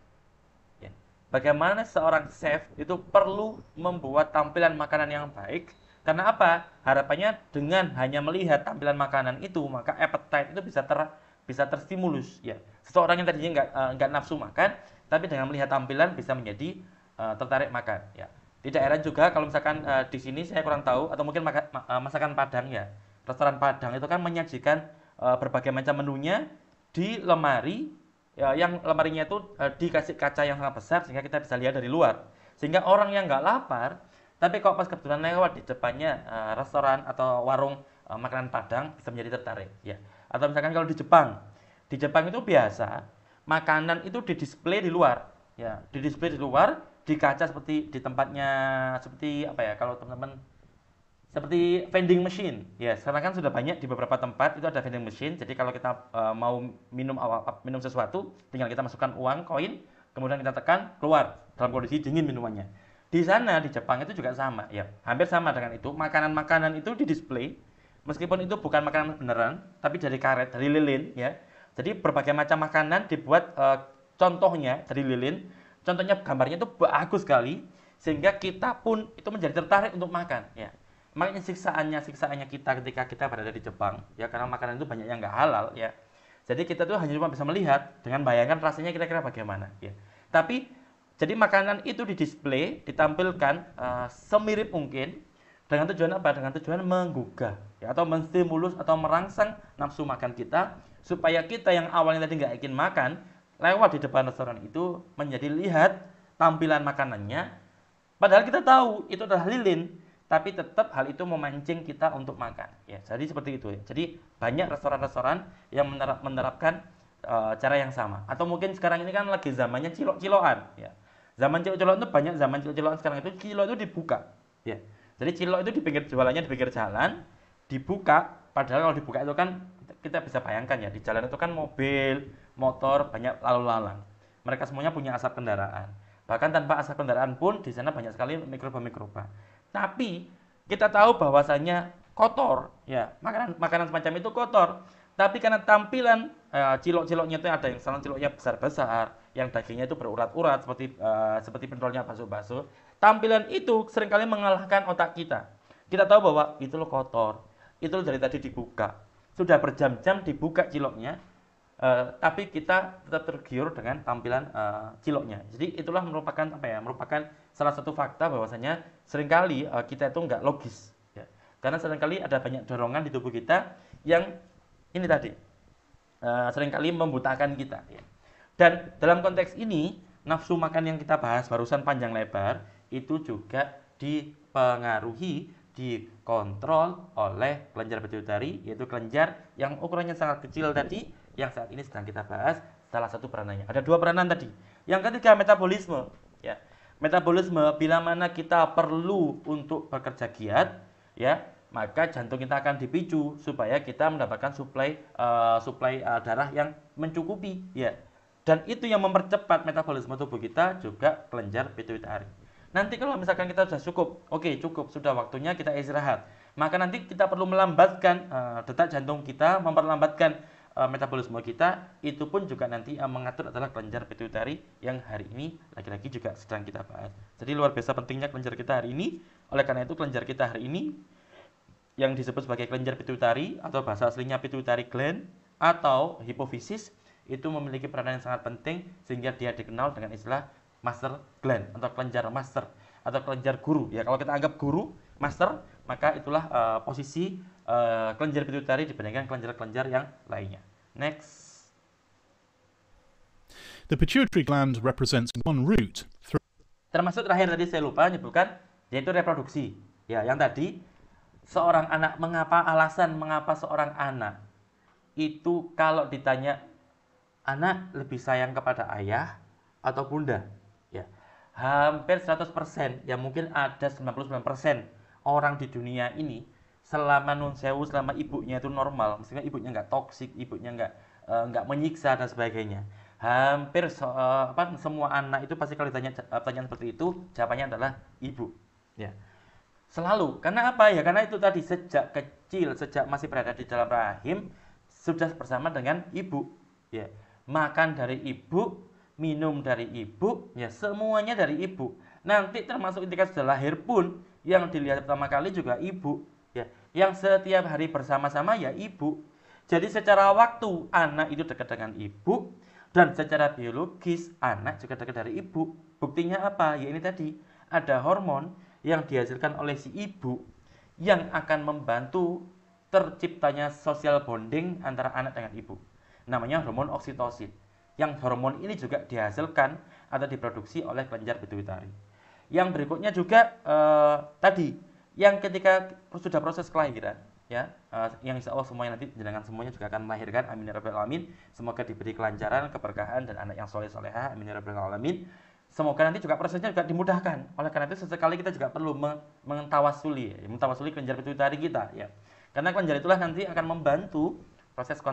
Speaker 3: ya, bagaimana seorang chef itu perlu membuat tampilan makanan yang baik. Karena apa? Harapannya dengan hanya melihat tampilan makanan itu, maka appetite itu bisa terstimulus, ya. Seseorang yang tadinya nggak nafsu makan, tapi dengan melihat tampilan bisa menjadi tertarik makan, ya. Tidak heran juga kalau misalkan di sini saya kurang tahu, atau mungkin masakan Padang, ya. Restoran Padang itu kan menyajikan berbagai macam menunya di lemari, ya, yang lemarinya itu dikasih kaca yang sangat besar sehingga kita bisa lihat dari luar. Sehingga orang yang nggak lapar, tapi kalau pas kebetulan lewat di depannya restoran atau warung makanan Padang bisa menjadi tertarik, ya. Atau misalkan kalau di Jepang itu biasa makanan itu didisplay di luar, ya, didisplay di luar di kaca seperti di tempatnya, seperti apa ya, kalau teman-teman, seperti vending machine, ya. Sekarang kan sudah banyak di beberapa tempat itu ada vending machine. Jadi kalau kita mau minum sesuatu, tinggal kita masukkan uang koin, kemudian kita tekan, keluar dalam kondisi dingin minumannya. Di sana di Jepang itu juga sama, ya, hampir sama dengan itu. Makanan-makanan itu di display, meskipun itu bukan makanan beneran, tapi dari karet, dari lilin, ya. Jadi berbagai macam makanan dibuat contohnya dari lilin. Contohnya gambarnya itu bagus sekali sehingga kita pun itu menjadi tertarik untuk makan, ya. Makanya siksaannya kita ketika kita berada di Jepang, ya, karena makanan itu banyak yang nggak halal, ya. Jadi kita tuh hanya cuma bisa melihat dengan bayangkan rasanya kira-kira bagaimana, ya. Tapi jadi makanan itu didisplay, ditampilkan semirip mungkin dengan tujuan apa? Dengan tujuan menggugah, ya, atau menstimulus atau merangsang nafsu makan kita supaya kita yang awalnya tadi nggak ingin makan, lewat di depan restoran itu menjadi lihat tampilan makanannya, padahal kita tahu itu adalah lilin, tapi tetap hal itu memancing kita untuk makan, ya. Jadi seperti itu, ya. Jadi banyak restoran-restoran yang menerapkan cara yang sama. Atau mungkin sekarang ini kan lagi zamannya cilok-cilokan, ya. Zaman cilok-cilokan itu banyak, zaman cilok-cilokan sekarang itu cilok itu dibuka, ya. Jadi cilok itu jualannya di pinggir jalan, dibuka, padahal kalau dibuka itu kan kita bisa bayangkan, ya, di jalan itu kan mobil, motor banyak lalu lalang. Mereka semuanya punya asap kendaraan. Bahkan tanpa asap kendaraan pun di sana banyak sekali mikroba-mikroba. Tapi kita tahu bahwasanya kotor, ya, makanan semacam itu kotor. Tapi karena tampilan cilok-ciloknya itu ada yang salah, ciloknya besar-besar, yang dagingnya itu berurat-urat seperti pentolnya bakso-bakso. Tampilan itu seringkali mengalahkan otak kita. Kita tahu bahwa itu loh kotor, itu loh dari tadi dibuka, sudah berjam-jam dibuka ciloknya, tapi kita tetap tergiur dengan tampilan ciloknya. Jadi itulah merupakan salah satu fakta bahwasanya seringkali kita itu nggak logis, ya. Karena seringkali ada banyak dorongan di tubuh kita yang ini tadi seringkali membutakan kita, ya. Dan dalam konteks ini nafsu makan yang kita bahas barusan panjang lebar itu juga dipengaruhi, dikontrol oleh kelenjar pituitari, yaitu kelenjar yang ukurannya sangat kecil tadi, yang saat ini sedang kita bahas. Salah satu peranannya, ada dua peranan tadi. Yang ketiga, metabolisme. Ya, metabolisme bila mana kita perlu untuk bekerja giat, ya, maka jantung kita akan dipicu supaya kita mendapatkan suplai darah yang mencukupi, ya. Dan itu yang mempercepat metabolisme tubuh kita juga kelenjar pituitari. Nanti kalau misalkan kita sudah cukup, oke, cukup, sudah waktunya kita istirahat. Maka nanti kita perlu melambatkan detak jantung kita, memperlambatkan metabolisme kita, itu pun juga nanti mengatur adalah kelenjar pituitari yang hari ini lagi-lagi juga sedang kita bahas. Jadi luar biasa pentingnya kelenjar kita hari ini. Oleh karena itu kelenjar kita hari ini yang disebut sebagai kelenjar pituitari atau bahasa aslinya pituitary gland atau hipofisis itu memiliki peranan yang sangat penting sehingga dia dikenal dengan istilah master gland atau kelenjar master atau kelenjar guru. Ya, kalau kita anggap guru, master, maka itulah posisi kelenjar pituitari dibandingkan kelenjar-kelenjar yang lainnya. Next.
Speaker 4: The pituitary gland represents one route through.
Speaker 3: Termasuk terakhir tadi saya lupa menyebutkan yaitu reproduksi. Ya, yang tadi seorang anak, alasan mengapa seorang anak itu kalau ditanya anak lebih sayang kepada ayah atau bunda, ya hampir 100%, ya mungkin ada 99% orang di dunia ini selama selama ibunya itu normal, maksudnya ibunya nggak toksik, ibunya nggak menyiksa dan sebagainya, hampir semua anak itu pasti kalau ditanya pertanyaan seperti itu jawabannya adalah ibu, ya. Selalu, karena apa ya? Karena itu tadi sejak kecil, sejak masih berada di dalam rahim sudah bersama dengan ibu, ya. Makan dari ibu, minum dari ibu, ya semuanya dari ibu. Nanti termasuk ketika sudah lahir pun yang dilihat pertama kali juga ibu, ya. Yang setiap hari bersama-sama ya ibu. Jadi secara waktu anak itu dekat dengan ibu dan secara biologis anak juga dekat dari ibu. Buktinya apa? Ya ini tadi ada hormon yang dihasilkan oleh si ibu yang akan membantu terciptanya social bonding antara anak dengan ibu. Namanya hormon oksitosin. Yang hormon ini juga dihasilkan atau diproduksi oleh kelenjar pituitari. Yang berikutnya juga tadi yang ketika sudah proses kelahiran, ya, yang insya Allah semuanya nanti jenengan semuanya juga akan melahirkan, amin ya rabbal alamin. Semoga diberi kelancaran, keberkahan dan anak yang soleh solehah, amin ya rabbal alamin. Semoga nanti juga prosesnya juga dimudahkan. Oleh karena itu sesekali kita juga perlu mentawasuli kelenjar pituitari kita, ya. Karena kelenjar itulah nanti akan membantu proses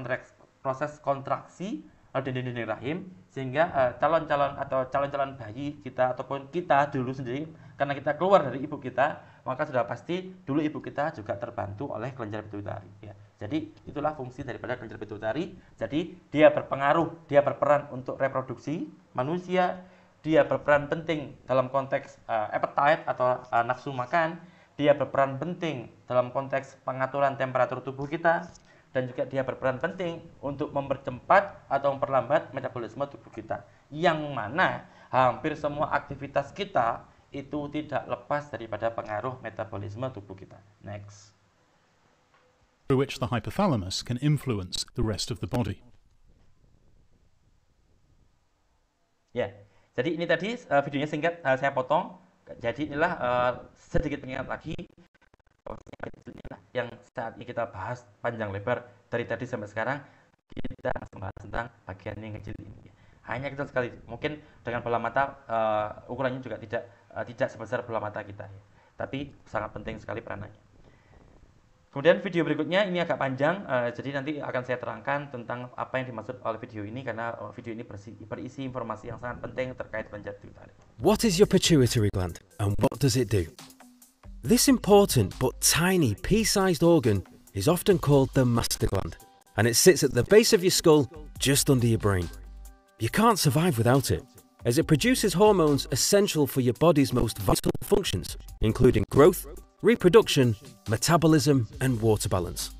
Speaker 3: kontraksi dinding rahim sehingga calon-calon bayi kita ataupun kita dulu sendiri karena kita keluar dari ibu kita, maka sudah pasti dulu ibu kita juga terbantu oleh kelenjar pituitari, ya. Jadi itulah fungsi daripada kelenjar pituitari. Jadi dia berperan untuk reproduksi manusia. Dia berperan penting dalam konteks appetite atau nafsu makan. Dia berperan penting dalam konteks pengaturan temperatur tubuh kita. Dan juga dia berperan penting untuk mempercepat atau memperlambat metabolisme tubuh kita. Yang mana hampir semua aktivitas kita itu tidak lepas daripada pengaruh metabolisme tubuh kita. Next.
Speaker 4: Through which the hypothalamus can influence the rest of the body.
Speaker 3: Ya. Jadi ini tadi videonya singkat saya potong. Jadi inilah sedikit pengingat lagi yang saat ini kita bahas panjang lebar dari tadi sampai sekarang kita membahas tentang bagian yang kecil ini. Hanya kecil sekali. Mungkin dengan bola mata ukurannya juga tidak sebesar bola mata kita, ya. Tapi sangat penting sekali peranannya. Kemudian video berikutnya ini agak panjang, jadi nanti akan saya terangkan tentang apa yang dimaksud oleh video ini karena video ini berisi informasi yang sangat penting terkait kelenjar pituitari.
Speaker 5: What is your pituitary gland and what does it do? This important but tiny pea-sized organ is often called the master gland, and it sits at the base of your skull just under your brain. You can't survive without it, as it produces hormones essential for your body's most vital functions, including growth, reproduction, metabolism, and water balance.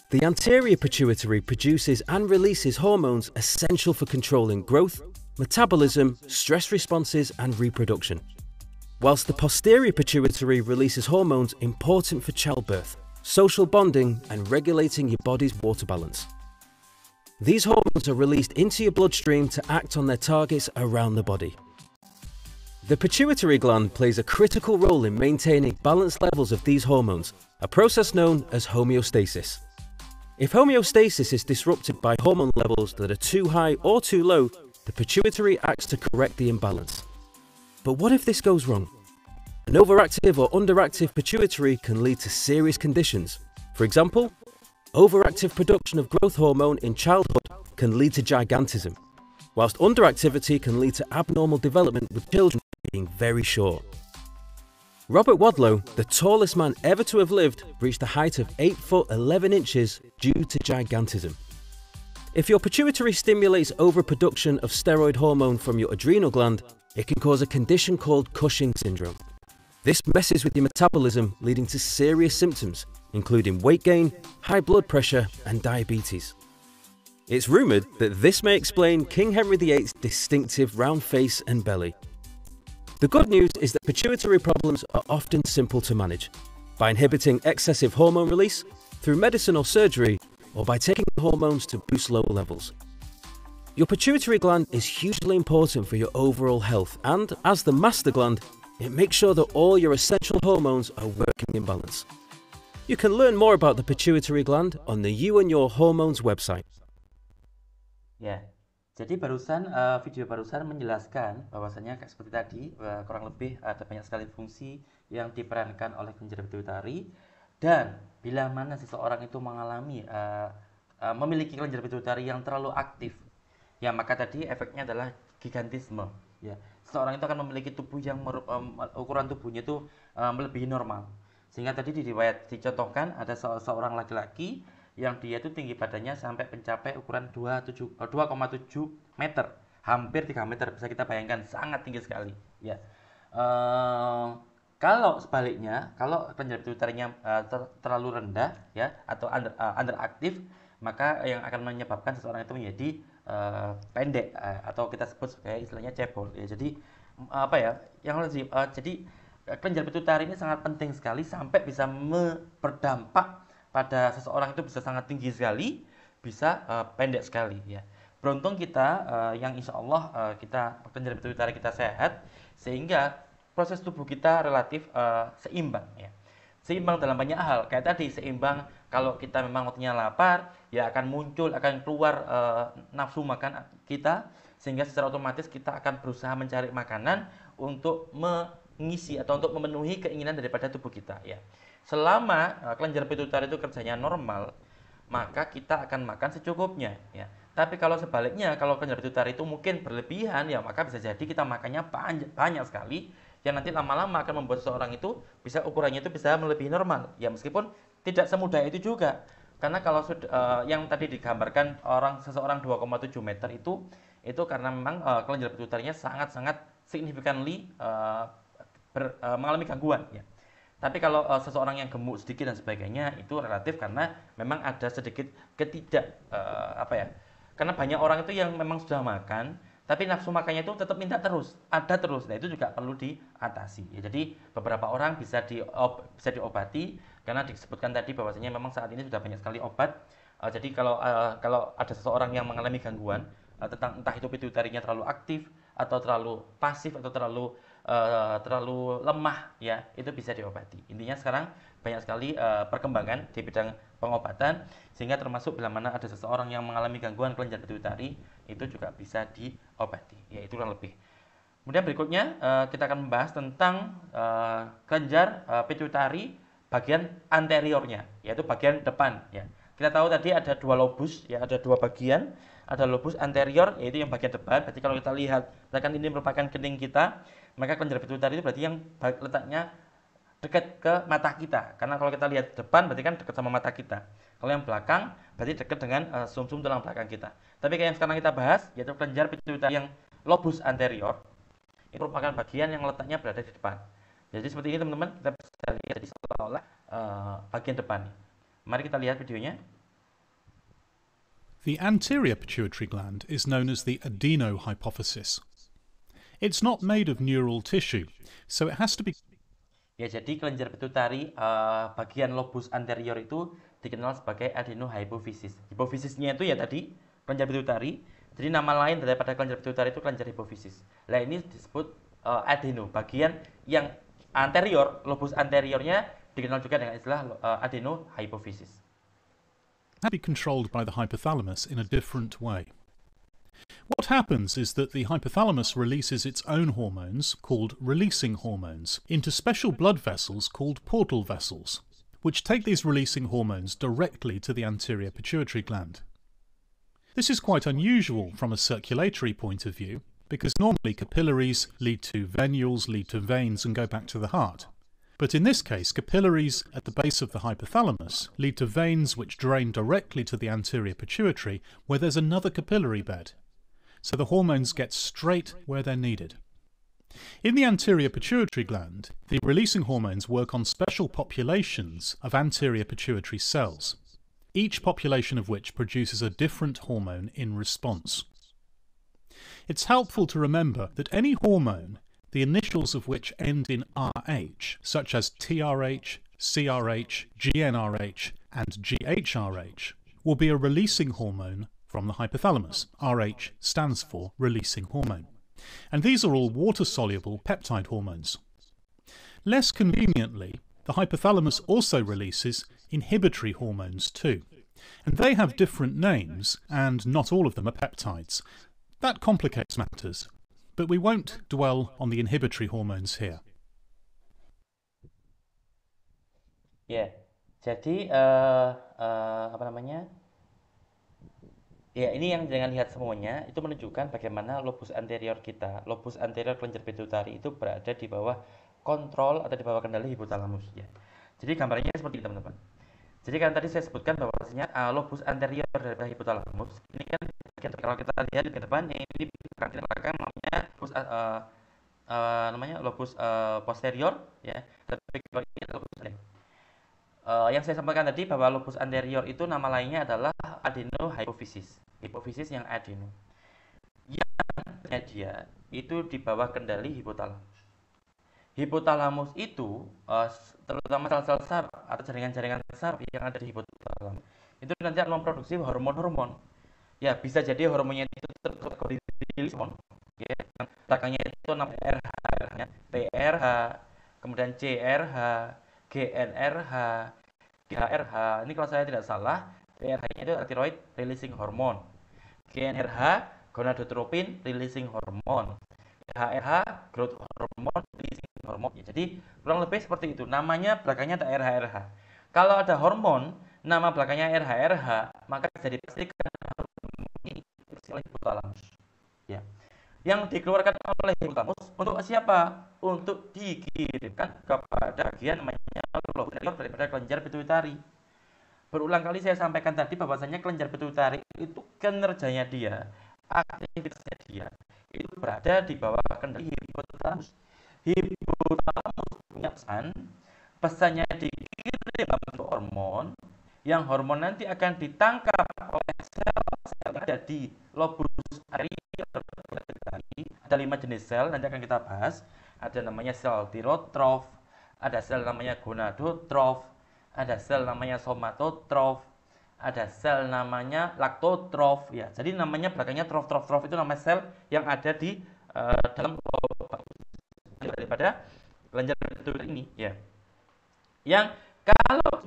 Speaker 5: The anterior pituitary produces and releases hormones essential for controlling growth, metabolism, stress responses, and reproduction, whilst the posterior pituitary releases hormones important for childbirth, social bonding, and regulating your body's water balance. These hormones are released into your bloodstream to act on their targets around the body. The pituitary gland plays a critical role in maintaining balanced levels of these hormones, a process known as homeostasis. If homeostasis is disrupted by hormone levels that are too high or too low, the pituitary acts to correct the imbalance. But what if this goes wrong? An overactive or underactive pituitary can lead to serious conditions. For example, overactive production of growth hormone in childhood can lead to gigantism, whilst underactivity can lead to abnormal development with children being very short. Robert Wadlow, the tallest man ever to have lived, reached a height of 8 foot 11 inches due to gigantism. If your pituitary stimulates overproduction of steroid hormone from your adrenal gland, it can cause a condition called Cushing syndrome. This messes with your metabolism, leading to serious symptoms, including weight gain, high blood pressure, and diabetes. It's rumoured that this may explain King Henry VIII's distinctive round face and belly. The good news is that pituitary problems are often simple to manage, by inhibiting excessive hormone release, through medicine or surgery, or by taking hormones to boost lower levels. Your pituitary gland is hugely important for your overall health, and as the master gland, it makes sure that all your essential hormones are working in balance. You can learn more about the pituitary gland on the You and Your Hormones website.
Speaker 1: Ya, jadi video barusan menjelaskan bahwasanya seperti tadi kurang lebih ada banyak sekali fungsi yang diperankan oleh kelenjar pituitari, dan bila mana seseorang itu mengalami memiliki kelenjar pituitari yang terlalu aktif, ya maka tadi efeknya adalah gigantisme. Ya, seseorang itu akan memiliki tubuh yang ukuran tubuhnya itu melebihi normal. Sehingga tadi di riwayat dicontohkan ada seorang laki-laki yang dia itu tinggi badannya sampai mencapai ukuran 2,7 meter, hampir 3 meter, bisa kita bayangkan, sangat tinggi sekali. Ya, kalau sebaliknya, kalau kelenjar pituitarinya terlalu rendah, ya, atau underaktif, maka yang akan menyebabkan seseorang itu menjadi pendek, atau kita sebut sebagai istilahnya cebol. Ya, jadi jadi kelenjar pituitari ini sangat penting sekali sampai bisa berdampak pada seseorang itu bisa sangat tinggi sekali, bisa pendek sekali. Ya, beruntung kita yang insya Allah kita kelenjar pituitari kita sehat, sehingga proses tubuh kita relatif seimbang. Ya, seimbang dalam banyak hal. Kayak tadi, seimbang kalau kita memang waktunya lapar, ya akan keluar nafsu makan kita, sehingga secara otomatis kita akan berusaha mencari makanan untuk mengisi atau untuk memenuhi keinginan daripada tubuh kita. Ya, selama kelenjar pituitari itu kerjanya normal, maka kita akan makan secukupnya. Ya, tapi kalau sebaliknya, kalau kelenjar pituitari itu mungkin berlebihan, ya maka bisa jadi kita makannya banyak sekali, yang nanti lama-lama akan membuat seseorang itu ukurannya itu bisa melebihi normal. Ya, meskipun tidak semudah itu juga, karena kalau yang tadi digambarkan seseorang 2,7 meter itu karena memang kelenjar pituitarinya sangat-sangat significantly mengalami gangguan. Ya. Tapi kalau seseorang yang gemuk sedikit dan sebagainya, itu relatif karena memang ada sedikit karena banyak orang itu yang memang sudah makan, tapi nafsu makannya itu tetap minta terus, ada terus. Nah, itu juga perlu diatasi. Ya, jadi beberapa orang bisa diobati, karena disebutkan tadi bahwasanya memang saat ini sudah banyak sekali obat. Jadi kalau ada seseorang yang mengalami gangguan tentang entah itu pituitarinya terlalu aktif atau terlalu pasif atau terlalu lemah, ya itu bisa diobati. Intinya sekarang banyak sekali perkembangan di bidang pengobatan, sehingga termasuk bila mana ada seseorang yang mengalami gangguan kelenjar pituitari, itu juga bisa diobati. Ya, itu kurang lebih. Kemudian berikutnya kita akan membahas tentang kelenjar pituitari bagian anteriornya, yaitu bagian depan. Ya, kita tahu tadi ada dua lobus, ya ada dua bagian. Ada lobus anterior, yaitu yang bagian depan. Berarti kalau kita lihat, misalkan ini merupakan kening kita, maka kelenjar pituitari itu berarti yang letaknya dekat ke mata kita. Karena kalau kita lihat depan, berarti kan dekat sama mata kita. Kalau yang belakang, berarti dekat dengan sumsum tulang belakang kita. Tapi kayak yang sekarang kita bahas, yaitu kelenjar pituitari yang lobus anterior, itu merupakan bagian yang letaknya berada di depan. Jadi seperti ini teman-teman, kita bisa lihat jadi seolah-olah bagian depan. Mari kita lihat videonya.
Speaker 4: The anterior pituitary gland is known as the adenohypophysis. It's not made of neural tissue, so it has to be...
Speaker 1: Ya, jadi kelenjar pituitari bagian lobus anterior itu dikenal sebagai adenohypophysis. Hipofisisnya itu ya tadi kelenjar pituitari. Jadi nama lain daripada kelenjar pituitari itu kelenjar hipofysis. Nah, ini disebut adeno, bagian yang anterior, lobus anteriornya dikenal juga dengan istilah adenohypophysis.
Speaker 4: Can be controlled by the hypothalamus in a different way. What What happens is that the hypothalamus releases its own hormones, called releasing hormones, into special blood vessels called portal vessels, which take these releasing hormones directly to the anterior pituitary gland. This is quite unusual from a circulatory point of view, because normally capillaries lead to venules, lead to veins, and go back to the heart. But in this case, capillaries at the base of the hypothalamus lead to veins which drain directly to the anterior pituitary, where there's another capillary bed. So the hormones get straight where they're needed. In the anterior pituitary gland, the releasing hormones work on special populations of anterior pituitary cells, each population of which produces a different hormone in response. It's helpful to remember that any hormone, the initials of which end in RH, such as TRH, CRH, GnRH, and GHRH, will be a releasing hormone from the hypothalamus. RH stands for releasing hormone. And these are all water-soluble peptide hormones. Less conveniently, the hypothalamus also releases inhibitory hormones too. And they have different names, and not all of them are peptides. That complicates matters, but we won't dwell on the inhibitory hormones here.
Speaker 3: Ya, jadi apa namanya? Ya, ini yang jangan lihat semuanya, itu menunjukkan bagaimana lobus anterior kita, lobus anterior kelenjar pituitari itu berada di bawah kontrol atau di bawah kendali hipotalamus ya. Jadi gambarnya seperti ini teman-teman. Jadi kan tadi saya sebutkan bahwasanya lobus anterior dari hipotalamus ini kan kalau kita lihat di depan ini di belakang namanya lobus posterior ya. Tapi kalau ini lobus anterior. Yang saya sampaikan tadi bahwa lobus anterior itu nama lainnya adalah adenohypophysis. Hipofisis yang adeno. Yang dia itu di bawah kendali hipotalamus. Hipotalamus itu terutama sel-sel saraf atau jaringan-jaringan saraf yang ada di hipotalamus itu nanti akan memproduksi hormon-hormon. Ya, bisa jadi hormonnya itu terkategori hormon. Ya, belakangnya itu namanya RH, TRH, kemudian CRH, GnRH, GHRH. Ini kalau saya tidak salah, TRH-nya itu thyroid releasing hormone. GnRH gonadotropin releasing hormone. GHRH growth hormone releasing hormone. Ya, jadi kurang lebih seperti itu. Namanya belakangnya ada RH. Kalau ada hormon, nama belakangnya RH, maka bisa dipastikan hormon ini oleh hipotalamus. Ya. Yang dikeluarkan oleh hipotalamus untuk siapa? Untuk dikirimkan kepada bagian namanya lobus anterior daripada kelenjar pituitari. Berulang kali saya sampaikan tadi bahwasanya kelenjar pituitari itu kinerjanya dia, aktivitasnya dia itu berada di bawah kendali hipotalamus. Hipotalamus punya pesannya dikirim dalam bentuk hormon, yang hormon nanti akan ditangkap oleh sel-sel yang ada di lobus anterior. Ada 5 jenis sel, nanti akan kita bahas. Ada namanya sel tirotrof, ada sel namanya gonadotrof, ada sel namanya somatotrof, ada sel namanya laktotrof ya. Jadi namanya belakangnya trof itu nama sel yang ada di dalam daripada kelenjar pituitari ini ya. Yang kalau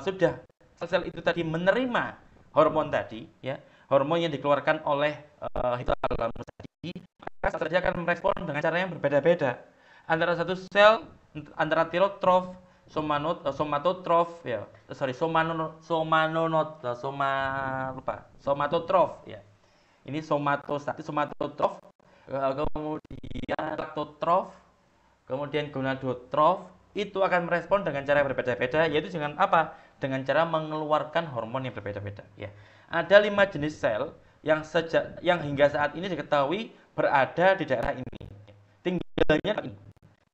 Speaker 3: sudah sel itu tadi menerima hormon tadi ya, hormon yang dikeluarkan oleh hipotalamus tadi, maka sel akan merespon dengan cara yang berbeda-beda. Antara satu sel, antara tirotrof, somatotrof ya, somatotrof ya. Ini somatotrof, kemudian laktotrof, kemudian gonadotrof, itu akan merespon dengan cara yang berbeda-beda, yaitu dengan apa? Dengan cara mengeluarkan hormon yang berbeda-beda ya. Ada 5 jenis sel yang hingga saat ini diketahui berada di daerah ini. Tinggalnya ini.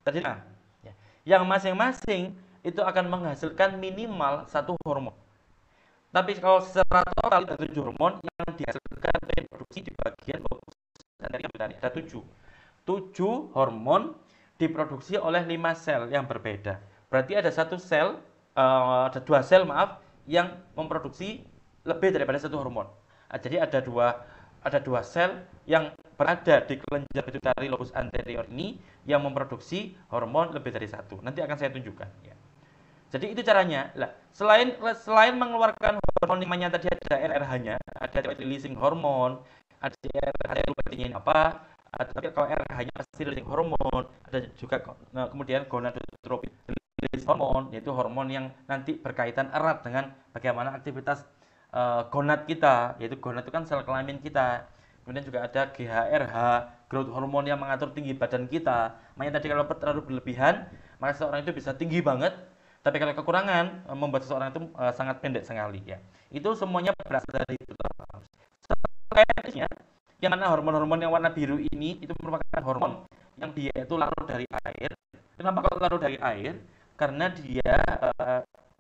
Speaker 3: Tadi ya. Yang masing-masing itu akan menghasilkan minimal 1 hormon. Tapi kalau secara total ada 7 hormon yang dihasilkan reproduksi di bagian lobus anterior ada 7 hormon diproduksi oleh 5 sel yang berbeda. Berarti ada 1 sel, ada 2 sel yang memproduksi lebih daripada 1 hormon. Jadi ada dua sel yang berada di kelenjar pituitari lobus anterior ini yang memproduksi hormon lebih dari 1. Nanti akan saya tunjukkan ya. Jadi itu caranya. Lah, selain mengeluarkan hormon namanya tadi ada RH-nya, ada thyroid releasing hormone, ADRH saya lupa ini apa, tapi kalau RH-nya pasti releasing hormon, ada juga kemudian gonadotropin release hormon, yaitu hormon yang nanti berkaitan erat dengan bagaimana aktivitas gonad kita, yaitu gonad itu kan sel kelamin kita. Kemudian juga ada GHRH, growth hormone yang mengatur tinggi badan kita. Makanya tadi kalau terlalu berlebihan, maka seseorang itu bisa tinggi banget. Tapi kalau kekurangan, membuat seseorang itu sangat pendek sekali. Ya. Itu semuanya berasal dari hipotalamus. Selanjutnya, yang mana hormon-hormon yang warna biru ini, itu merupakan hormon yang dia itu larut dari air. Kenapa kalau larut dari air? Karena dia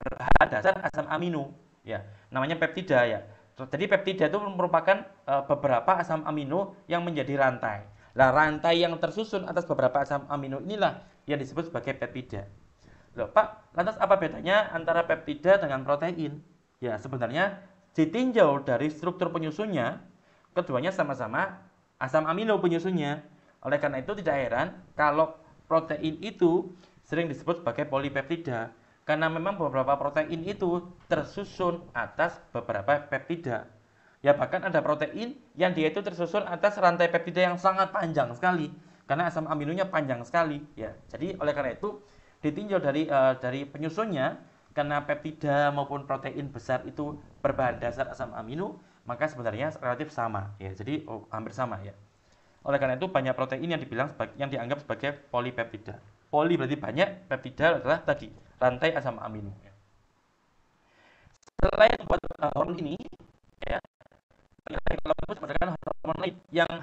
Speaker 3: berbahan dasar asam amino. Ya, namanya peptida ya. Jadi peptida itu merupakan beberapa asam amino yang menjadi rantai. Nah, rantai yang tersusun atas beberapa asam amino inilah yang disebut sebagai peptida. Loh, Pak, lantas apa bedanya antara peptida dengan protein? Ya, sebenarnya ditinjau dari struktur penyusunnya, keduanya sama-sama asam amino penyusunnya. Oleh karena itu tidak heran kalau protein itu sering disebut sebagai polipeptida. Karena memang beberapa protein itu tersusun atas beberapa peptida. Ya bahkan ada protein yang dia itu tersusun atas rantai peptida yang sangat panjang sekali. Karena asam aminonya panjang sekali. Ya, jadi oleh karena itu ditinjau dari penyusunnya, karena peptida maupun protein besar itu berbahan dasar asam amino, maka sebenarnya relatif sama. Ya, jadi hampir sama ya. Oleh karena itu banyak protein yang dianggap sebagai polipeptida. Poli berarti banyak, peptida adalah tadi rantai asam amino. Selain buat hormon ini, ya, kalau sebenarnya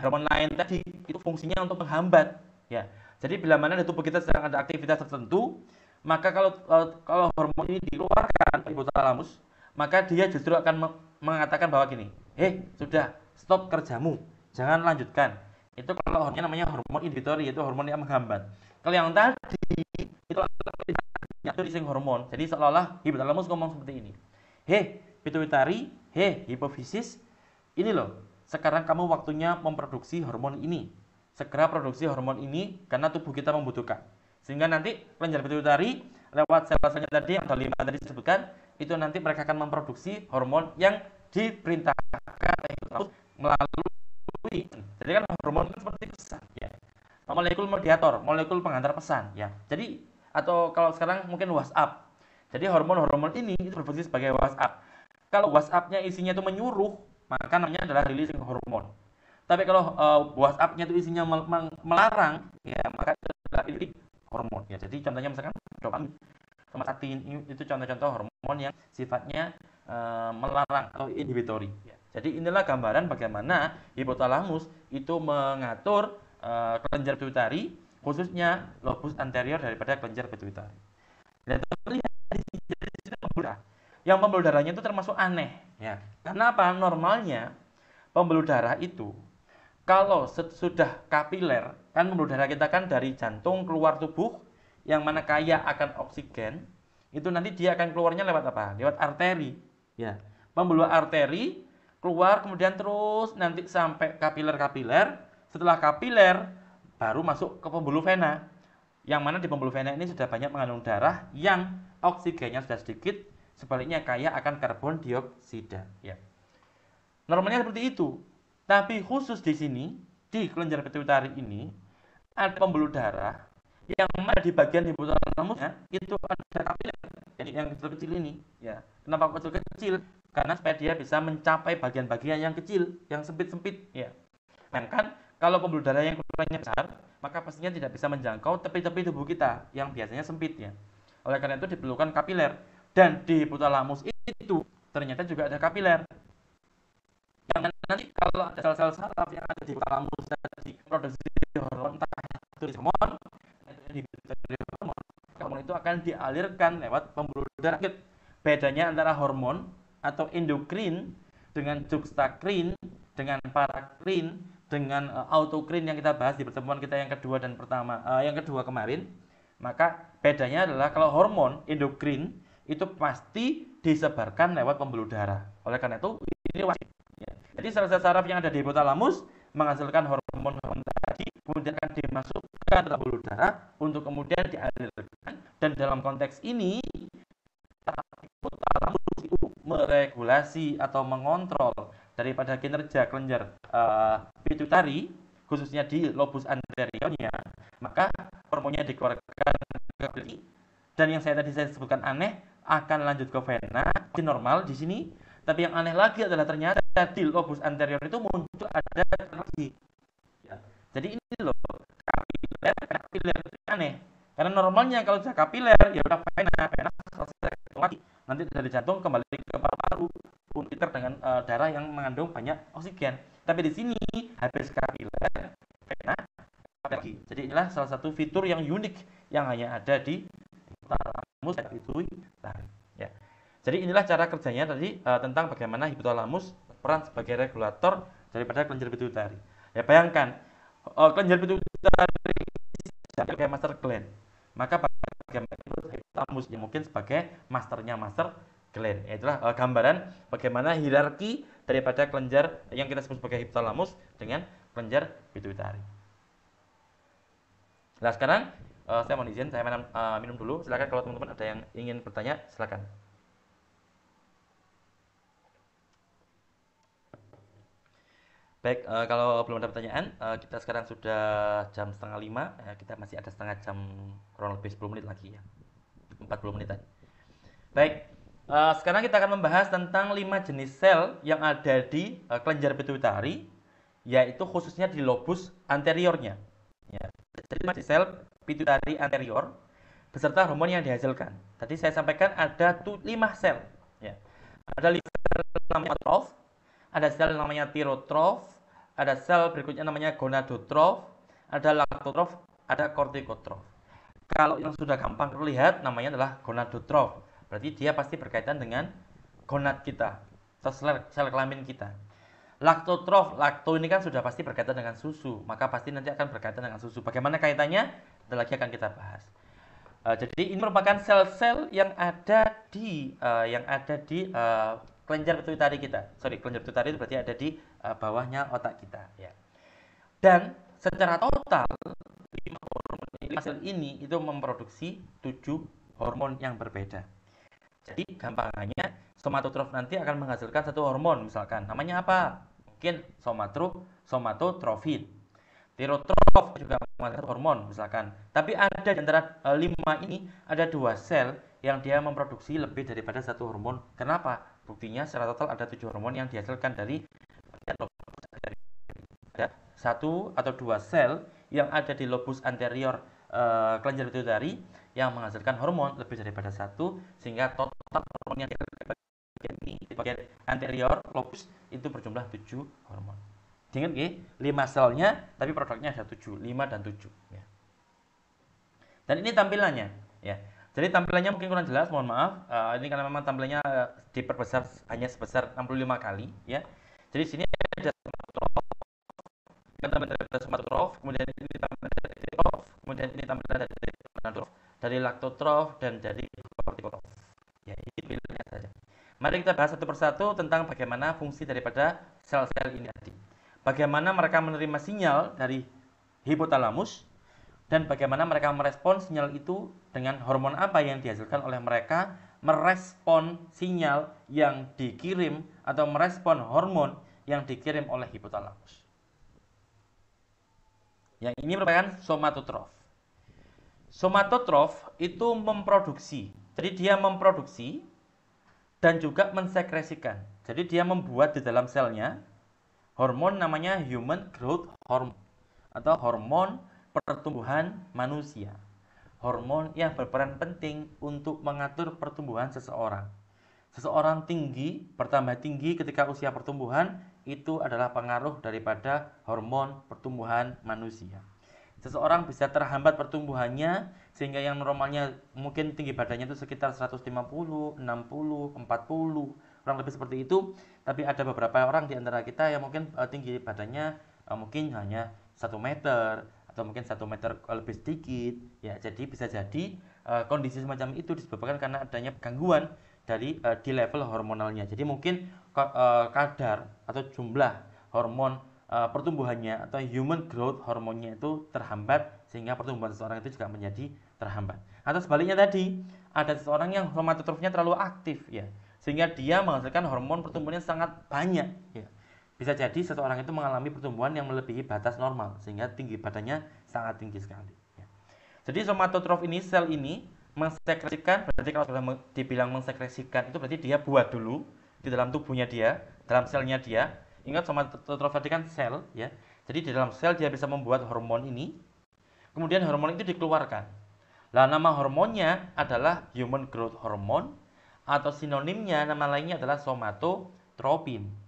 Speaker 3: hormon lain tadi itu fungsinya untuk menghambat. Ya, jadi bila mana di tubuh kita sedang ada aktivitas tertentu, maka kalau hormon ini dikeluarkan hipotalamus, maka dia justru akan mengatakan bahwa gini, sudah stop kerjamu, jangan lanjutkan. Itu kalau hormonnya namanya hormon inhibitory, yaitu hormon yang menghambat. Kalau yang tadi itu releasing hormon. Jadi seolah-olah hipotalamus ngomong seperti ini. Pituitari, hipofisis, ini loh, sekarang kamu waktunya memproduksi hormon ini. Segera produksi hormon ini karena tubuh kita membutuhkan. Sehingga nanti kelenjar pituitari lewat sel-selnya tadi yang ada 5 tadi disebutkan, itu nanti mereka akan memproduksi hormon yang diperintahkan melalui. Jadi kan hormon itu seperti pesan ya. Molekul mediator, molekul pengantar pesan ya. Jadi atau kalau sekarang mungkin WhatsApp. Jadi hormon-hormon ini itu berfungsi sebagai WhatsApp. Kalau WhatsApp-nya isinya itu menyuruh, maka namanya adalah releasing hormon. Tapi kalau WhatsApp-nya itu isinya melarang, ya maka itu adalah releasing hormon ya. Jadi contohnya misalkan dopamin, somatostatin itu contoh-contoh hormon yang sifatnya melarang atau inhibitory ya. Jadi inilah gambaran bagaimana hipotalamus itu mengatur kelenjar pituitari, khususnya lobus anterior daripada kelenjar pituitari. Dan terlihat di sini pembuluh darah. Yang pembuluh darahnya itu termasuk aneh, ya. Karena apa? Normalnya pembuluh darah itu kalau sudah kapiler, kan pembuluh darah kita kan dari jantung keluar tubuh, yang mana kaya akan oksigen, itu nanti dia akan keluarnya lewat apa? Lewat arteri, ya. Pembuluh arteri keluar kemudian terus nanti sampai kapiler-kapiler. Setelah kapiler baru masuk ke pembuluh vena. Yang mana di pembuluh vena ini sudah banyak mengandung darah yang oksigennya sudah sedikit, sebaliknya kaya akan karbon dioksida, ya. Normalnya seperti itu. Tapi khusus di sini di kelenjar pituitari ini ada pembuluh darah yang mana di bagian hipotalamusnya itu ada kapiler, jadi yang kecil-kecil ini, ya. Kenapa kecil-kecil? Karena supaya dia bisa mencapai bagian-bagian yang kecil, yang sempit-sempit, ya. Sedangkan kalau pembuluh darah yang ukurannya besar, maka pastinya tidak bisa menjangkau tepi-tepi tubuh kita yang biasanya sempit, ya. Oleh karena itu diperlukan kapiler. Dan di hipotalamus itu ternyata juga ada kapiler. Yang nanti kalau ada sel-sel saraf yang ada di hipotalamus tadi produksi hormon, entah itu hormon itu akan dialirkan lewat pembuluh darah. Bedanya antara hormon atau endokrin dengan juxtakrin, dengan parakrin, dengan autokrin yang kita bahas di pertemuan kita yang kedua kemarin, maka bedanya adalah kalau hormon endokrin itu pasti disebarkan lewat pembuluh darah. Oleh karena itu ini wajib. Ya. Jadi sel-sel saraf yang ada di hipotalamus menghasilkan hormon-hormon tadi, kemudian akan dimasukkan ke pembuluh darah untuk kemudian dialirkan. Dan dalam konteks ini hipotalamus itu meregulasi atau mengontrol daripada kinerja kelenjar pituitari, khususnya di lobus anteriornya, maka hormonnya dikeluarkan ke kulit, dan yang saya sebutkan aneh akan lanjut ke vena, masih normal di sini. Tapi yang aneh lagi adalah ternyata di lobus anterior itu muncul ada lagi. Ya. Jadi ini loh, kapiler itu aneh. Karena normalnya kalau sudah kapiler ya udah vena selesai lagi. Nanti dari jantung kembali ke paru-paru filter dengan darah yang mengandung banyak oksigen. Tapi di sini habis kapiler, vena lagi. Jadi inilah salah satu fitur yang unik yang hanya ada di hipotalamus pituitari. Ya. Jadi inilah cara kerjanya tadi tentang bagaimana hipotalamus berperan sebagai regulator daripada kelenjar pituitari. Ya bayangkan kelenjar pituitari sebagai master gland, maka bagaimana hipotalamus yang mungkin sebagai masternya master gland. Itulah gambaran bagaimana hierarki daripada kelenjar yang kita sebut sebagai hipotalamus dengan kelenjar pituitari. Nah sekarang saya mohon izin, saya minum dulu. Silakan kalau teman-teman ada yang ingin bertanya, silakan. Baik, kalau belum ada pertanyaan, kita sekarang sudah jam 4:30, kita masih ada setengah jam, kurang lebih 10 menit lagi ya, 40 menitan. Baik, sekarang kita akan membahas tentang 5 jenis sel yang ada di kelenjar pituitari, yaitu khususnya di lobus anteriornya. Ya. Jadi masih sel pituitari anterior beserta hormon yang dihasilkan. Tadi saya sampaikan ada 5 sel. Ya. Ada sel namanya trof, ada sel namanya tirotrof, ada sel berikutnya namanya gonadotrof, ada laktotrof, ada kortikotrof. Kalau yang sudah gampang terlihat namanya adalah gonadotrof. Berarti dia pasti berkaitan dengan gonad kita, sel kelamin kita. Laktotrof, lakto ini kan sudah pasti berkaitan dengan susu, maka pasti nanti akan berkaitan dengan susu. Bagaimana kaitannya? Nanti lagi akan kita bahas. Jadi ini merupakan sel-sel yang ada di kelenjar pituitari kita. Kelenjar pituitari itu berarti ada di bawahnya otak kita. Ya. Dan secara total 5 sel ini itu memproduksi 7 hormon yang berbeda. Jadi gampangannya somatotrof nanti akan menghasilkan satu hormon, misalkan namanya apa? Mungkin somatotrofin. Tirotrof juga menghasilkan hormon, misalkan. Tapi ada di antara 5 ini ada 2 sel yang dia memproduksi lebih daripada satu hormon. Kenapa? Buktinya secara total ada 7 hormon yang dihasilkan dari ada 1 atau 2 sel yang ada di lobus anterior kelenjar pituitari yang menghasilkan hormon lebih daripada 1, sehingga total hormon yang di bagian anterior lobus itu berjumlah 7 hormon. Ingat nggih, 5 selnya tapi produknya ada 7, 5 dan 7 ya. Dan ini tampilannya ya. Jadi tampilannya mungkin kurang jelas, mohon maaf. Ini karena memang tampilannya diperbesar hanya sebesar 65 kali ya. Jadi sini ada somatotrof, kemudian ini tampilan dari tirotrof, kemudian ini tampilan dari gonadotrof, dari laktotrof dan dari kortikotrof. Ya, ini pilihannya saja. Mari kita bahas satu persatu tentang bagaimana fungsi daripada sel-sel ini tadi. Bagaimana mereka menerima sinyal dari hipotalamus, dan bagaimana mereka merespon sinyal itu dengan hormon apa yang dihasilkan oleh mereka, merespon sinyal yang dikirim atau merespon hormon yang dikirim oleh hipotalamus. Yang ini merupakan somatotrof. Somatotrof itu memproduksi, jadi dia memproduksi dan juga mensekresikan. Jadi dia membuat di dalam selnya hormon namanya human growth hormone atau hormon pertumbuhan manusia. Hormon yang berperan penting untuk mengatur pertumbuhan seseorang. Seseorang tinggi, bertambah tinggi ketika usia pertumbuhan, itu adalah pengaruh daripada hormon pertumbuhan manusia. Seseorang bisa terhambat pertumbuhannya, sehingga yang normalnya mungkin tinggi badannya itu sekitar 150, 60, 40, kurang lebih seperti itu. Tapi ada beberapa orang di antara kita yang mungkin tinggi badannya mungkin hanya 1 meter, atau mungkin 1 meter lebih sedikit ya. Jadi bisa jadi kondisi semacam itu disebabkan karena adanya gangguan dari di level hormonalnya. Jadi mungkin kadar atau jumlah hormon pertumbuhannya atau human growth hormonnya itu terhambat, sehingga pertumbuhan seseorang itu juga menjadi terhambat. Atau sebaliknya tadi, ada seseorang yang somatotrofnya terlalu aktif ya, sehingga dia menghasilkan hormon pertumbuhannya sangat banyak ya. bisa jadi seseorang itu mengalami pertumbuhan yang melebihi batas normal sehingga tinggi badannya sangat tinggi sekali. Ya. Jadi somatotrof ini, sel ini mengsekresikan, berarti kalau sudah dibilang mengsekresikan itu berarti dia buat dulu di dalam tubuhnya dia, dalam selnya dia. Ingat somatotrof tadi kan sel, ya. Jadi di dalam sel dia bisa membuat hormon ini, kemudian hormon itu dikeluarkan. Lah nama hormonnya adalah human growth hormone atau sinonimnya nama lainnya adalah somatotropin.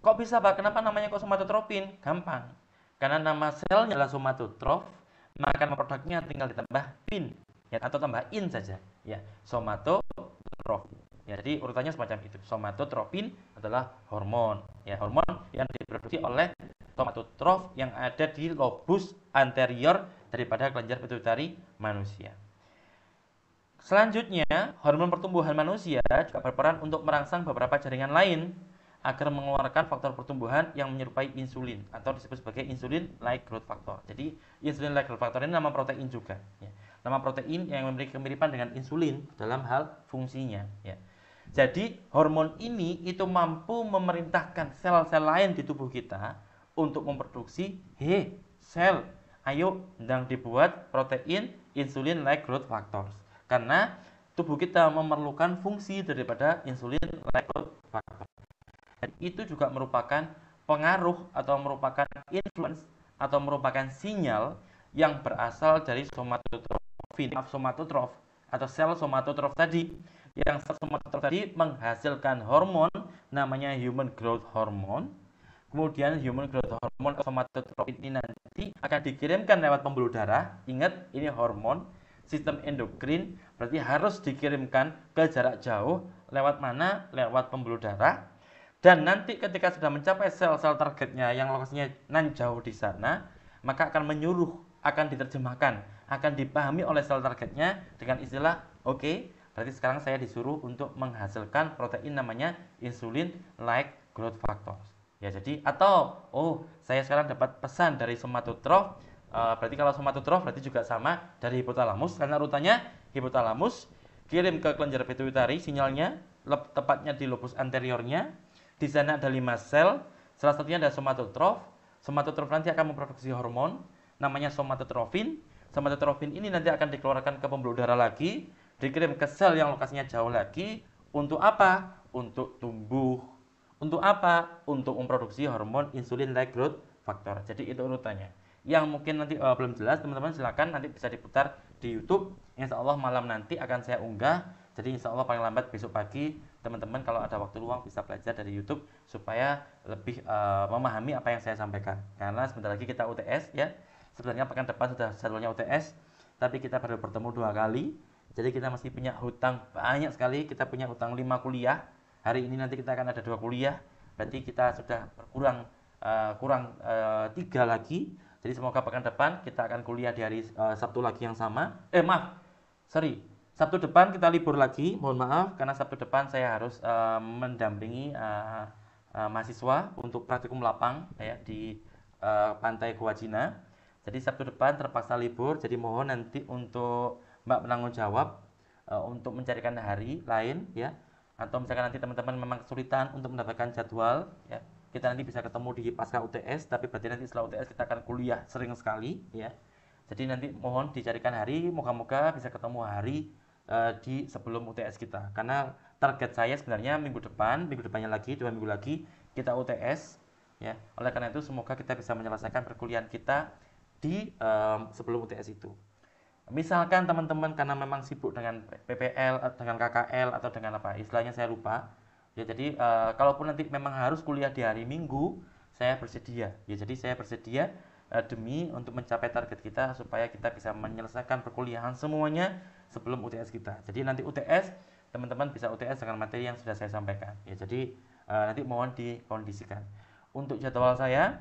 Speaker 3: Kok bisa Pak? Kenapa namanya kok somatotropin? Gampang. Karena nama selnya adalah somatotrof, maka nama produknya tinggal ditambah pin ya, atau tambah in saja. Ya, somatotrof. Ya, jadi urutannya semacam itu. Somatotropin adalah hormon. Ya, hormon yang diproduksi oleh somatotrof yang ada di lobus anterior daripada kelenjar pituitari manusia. Selanjutnya, hormon pertumbuhan manusia juga berperan untuk merangsang beberapa jaringan lain agar mengeluarkan faktor pertumbuhan yang menyerupai insulin atau disebut sebagai insulin-like growth factor. Jadi insulin-like growth factor ini nama protein juga. Ya. Nama protein yang memiliki kemiripan dengan insulin dalam hal fungsinya. Ya. Jadi hormon ini itu mampu memerintahkan sel-sel lain di tubuh kita untuk memproduksi, sel, ayo sedang dibuat protein insulin-like growth factors. Karena tubuh kita memerlukan fungsi daripada insulin-like growth factor. Dan itu juga merupakan pengaruh atau merupakan influence atau merupakan sinyal yang berasal dari somatotrof atau sel somatotrof tadi. Yang sel somatotrof tadi menghasilkan hormon namanya human growth hormone. Kemudian human growth hormone atau somatotropin ini nanti akan dikirimkan lewat pembuluh darah. Ingat, ini hormon sistem endokrin, berarti harus dikirimkan ke jarak jauh lewat mana? Lewat pembuluh darah. Dan nanti ketika sudah mencapai sel-sel targetnya yang lokasinya nan jauh di sana, maka akan menyuruh, akan diterjemahkan, akan dipahami oleh sel targetnya dengan istilah, oke, berarti sekarang saya disuruh untuk menghasilkan protein namanya insulin-like growth factors. Ya, jadi atau saya sekarang dapat pesan dari somatotrof, berarti kalau somatotrof berarti juga sama dari hipotalamus, karena urutannya hipotalamus kirim ke kelenjar pituitari sinyalnya, tepatnya di lobus anteriornya. Di sana ada 5 sel, salah satunya ada somatotrof. Somatotrof nanti akan memproduksi hormon namanya somatotrofin. Somatotrofin ini nanti akan dikeluarkan ke pembuluh darah lagi, dikirim ke sel yang lokasinya jauh lagi. Untuk apa? Untuk tumbuh. Untuk apa? Untuk memproduksi hormon insulin-like growth factor. Jadi itu urutannya. Yang mungkin nanti belum jelas, teman-teman silakan nanti bisa diputar di YouTube. Insya Allah malam nanti akan saya unggah. Jadi insya Allah paling lambat besok pagi teman-teman kalau ada waktu luang bisa belajar dari YouTube supaya lebih memahami apa yang saya sampaikan. Karena sebentar lagi kita UTS ya. Sebenarnya pekan depan sudah jadwalnya UTS, tapi kita baru bertemu 2 kali. Jadi kita masih punya hutang banyak sekali. Kita punya hutang 5 kuliah. Hari ini nanti kita akan ada 2 kuliah. Berarti kita sudah berkurang 3 lagi. Jadi semoga pekan depan kita akan kuliah di hari Sabtu lagi yang sama. Sabtu depan kita libur lagi, mohon maaf karena Sabtu depan saya harus mendampingi mahasiswa untuk praktikum lapang ya di Pantai Goa Cina. Jadi Sabtu depan terpaksa libur, jadi mohon nanti untuk Mbak penanggung jawab untuk mencarikan hari lain ya, atau misalkan nanti teman-teman memang kesulitan untuk mendapatkan jadwal ya, kita nanti bisa ketemu di pasca UTS, tapi berarti nanti setelah UTS kita akan kuliah sering sekali ya. Jadi nanti mohon dicarikan hari, moga-moga bisa ketemu hari di sebelum UTS kita, karena target saya sebenarnya minggu depannya lagi 2 minggu lagi kita UTS ya. Oleh karena itu semoga kita bisa menyelesaikan perkuliahan kita di sebelum UTS itu. Misalkan teman-teman karena memang sibuk dengan PPL, dengan KKL atau dengan apa istilahnya saya lupa ya, jadi kalaupun nanti memang harus kuliah di hari Minggu, saya bersedia ya. Jadi saya bersedia demi untuk mencapai target kita supaya kita bisa menyelesaikan perkuliahan semuanya sebelum UTS kita. Jadi nanti UTS teman-teman bisa UTS dengan materi yang sudah saya sampaikan ya. Jadi nanti mohon dikondisikan. Untuk jadwal saya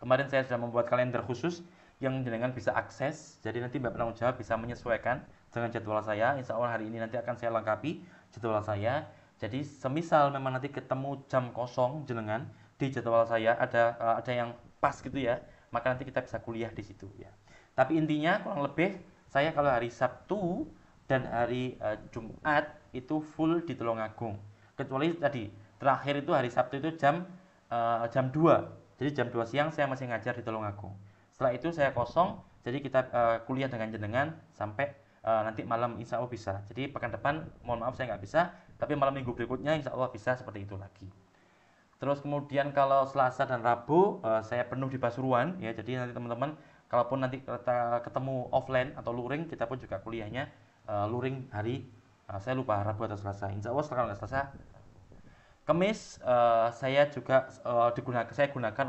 Speaker 3: kemarin saya sudah membuat kalender khusus yang jenengan bisa akses. Jadi nanti Mbak penanggung jawab bisa menyesuaikan dengan jadwal saya. Insya Allah hari ini nanti akan saya lengkapi jadwal saya. Jadi semisal memang nanti ketemu jam kosong jenengan di jadwal saya ada yang pas gitu ya, maka nanti kita bisa kuliah di situ ya. Tapi intinya kurang lebih saya kalau hari Sabtu dan hari Jumat itu full di Tulungagung. Kecuali tadi terakhir itu hari Sabtu itu jam jam 2. Jadi jam 2 siang saya masih ngajar di Tulungagung. Setelah itu saya kosong, jadi kita kuliah dengan jenengan sampai nanti malam insya Allah bisa. Jadi pekan depan mohon maaf saya nggak bisa, tapi malam minggu berikutnya insya Allah bisa seperti itu lagi. Terus kemudian kalau Selasa dan Rabu saya penuh di Pasuruan ya. Jadi nanti teman-teman kalaupun nanti kita ketemu offline atau luring, kita pun juga kuliahnya luring hari saya lupa Rabu atau Selasa. Insya Allah setelah kalau Selasa. Kamis saya juga saya gunakan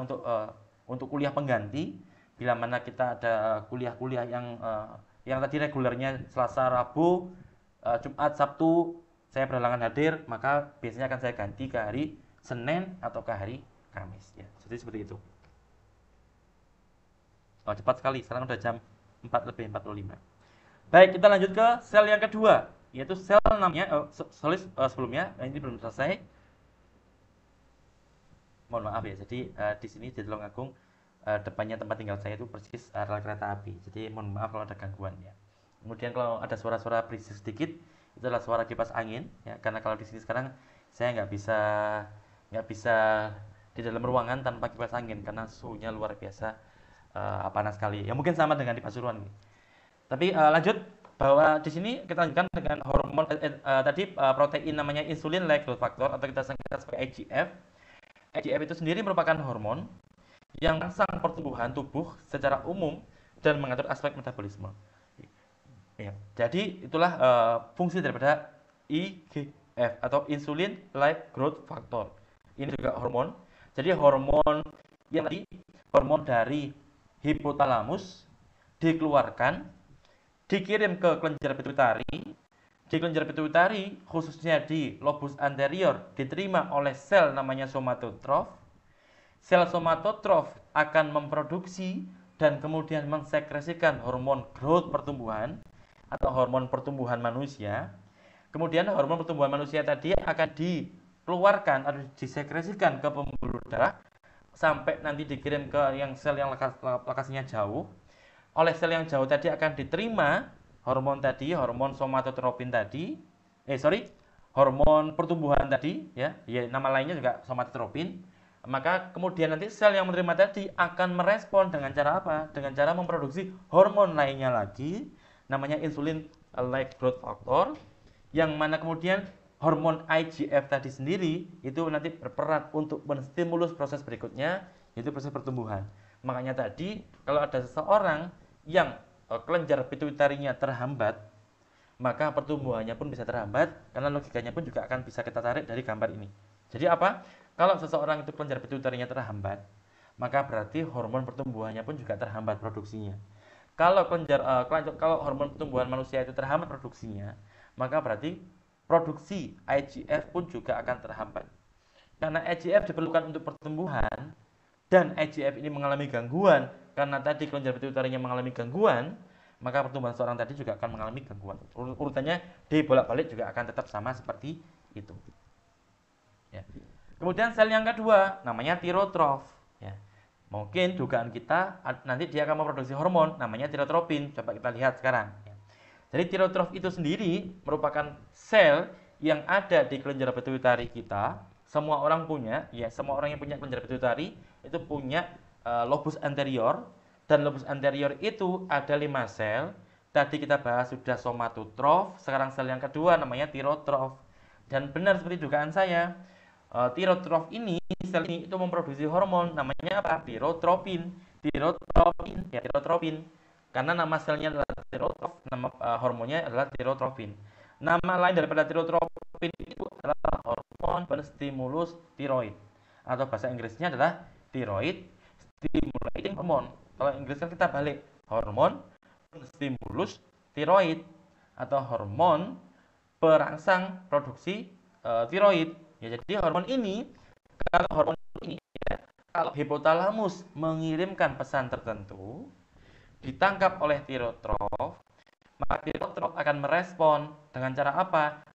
Speaker 3: untuk kuliah pengganti. Bila mana kita ada kuliah-kuliah yang tadi regulernya Selasa, Rabu, Jumat, Sabtu saya berhalangan hadir, maka biasanya akan saya ganti ke hari Senin atau ke hari Kamis ya. Jadi seperti itu. Oh, cepat sekali, sekarang udah jam 4:45. Baik, kita lanjut ke sel yang kedua, yaitu sel namanya sebelumnya ini belum selesai. Mohon maaf ya. Jadi di sini di Tulungagung depannya tempat tinggal saya itu persis rel kereta api. Jadi mohon maaf kalau ada gangguan ya. Kemudian kalau ada suara-suara berisik sedikit, itu adalah suara kipas angin ya. Karena kalau di sini sekarang saya nggak bisa di dalam ruangan tanpa kipas angin karena suhunya luar biasa panas sekali. Ya mungkin sama dengan di Pasuruan. Tapi lanjut bahwa di sini kita lanjutkan dengan hormon tadi protein namanya insulin like growth factor atau kita singkat sebagai IGF. IGF itu sendiri merupakan hormon yang merangsang pertumbuhan tubuh secara umum dan mengatur aspek metabolisme. Ya, jadi itulah fungsi daripada IGF atau insulin like growth factor. Ini juga hormon. Jadi hormon yang tadi hormon dari hipotalamus dikeluarkan, dikirim ke kelenjar pituitari. Di kelenjar pituitari, khususnya di lobus anterior, diterima oleh sel namanya somatotrof. Sel somatotrof akan memproduksi dan kemudian mensekresikan hormon growth pertumbuhan atau hormon pertumbuhan manusia. Kemudian hormon pertumbuhan manusia tadi akan dikeluarkan atau disekresikan ke pembuluh darah sampai nanti dikirim ke sel yang lokasinya jauh. Oleh sel yang jauh tadi akan diterima hormon somatotropin tadi, hormon pertumbuhan tadi, ya nama lainnya juga somatotropin. Maka kemudian nanti sel yang menerima tadi akan merespon dengan cara apa? Dengan cara memproduksi hormon lainnya lagi, namanya insulin like growth factor, yang mana kemudian hormon IGF tadi sendiri itu nanti berperan untuk menstimulus proses berikutnya, yaitu proses pertumbuhan. Makanya tadi kalau ada seseorang yang kelenjar pituitarinya terhambat, maka pertumbuhannya pun bisa terhambat, karena logikanya pun juga akan bisa kita tarik dari gambar ini. Jadi apa? Kalau seseorang itu kelenjar pituitarinya terhambat, maka berarti hormon pertumbuhannya pun juga terhambat produksinya. Kalau hormon pertumbuhan manusia itu terhambat produksinya, maka berarti produksi IGF pun juga akan terhambat. Karena IGF diperlukan untuk pertumbuhan, dan IGF ini mengalami gangguan karena tadi kelenjar pituitarinya mengalami gangguan, maka pertumbuhan seorang tadi juga akan mengalami gangguan. Urutannya dibolak-balik juga akan tetap sama seperti itu. Ya. Kemudian sel yang kedua namanya tirotrof. Ya. Mungkin dugaan kita nanti dia akan memproduksi hormon namanya tirotropin. Coba kita lihat sekarang. Ya. Jadi tirotrof itu sendiri merupakan sel yang ada di kelenjar pituitari kita. Semua orang punya, ya semua orang yang punya kelenjar pituitari itu punya lobus anterior, dan lobus anterior itu ada 5 sel. Tadi kita bahas sudah somatotrof, sekarang sel yang kedua namanya tirotrof. Dan benar seperti dugaan saya, tirotrof ini, sel ini itu memproduksi hormon namanya apa? Tirotropin. Tirotropin. Karena nama selnya adalah tirotrof, nama hormonnya adalah tirotropin. Nama lain daripada tirotropin itu adalah hormon penstimulus tiroid, atau bahasa Inggrisnya adalah thyroid stimulating hormone. Kalau Inggris kan kita balik, hormon stimulus tiroid atau hormon perangsang produksi tiroid. Ya, jadi hormon ini, kalau hipotalamus mengirimkan pesan tertentu ditangkap oleh tirotrof, maka tirotrof akan merespon dengan cara apa?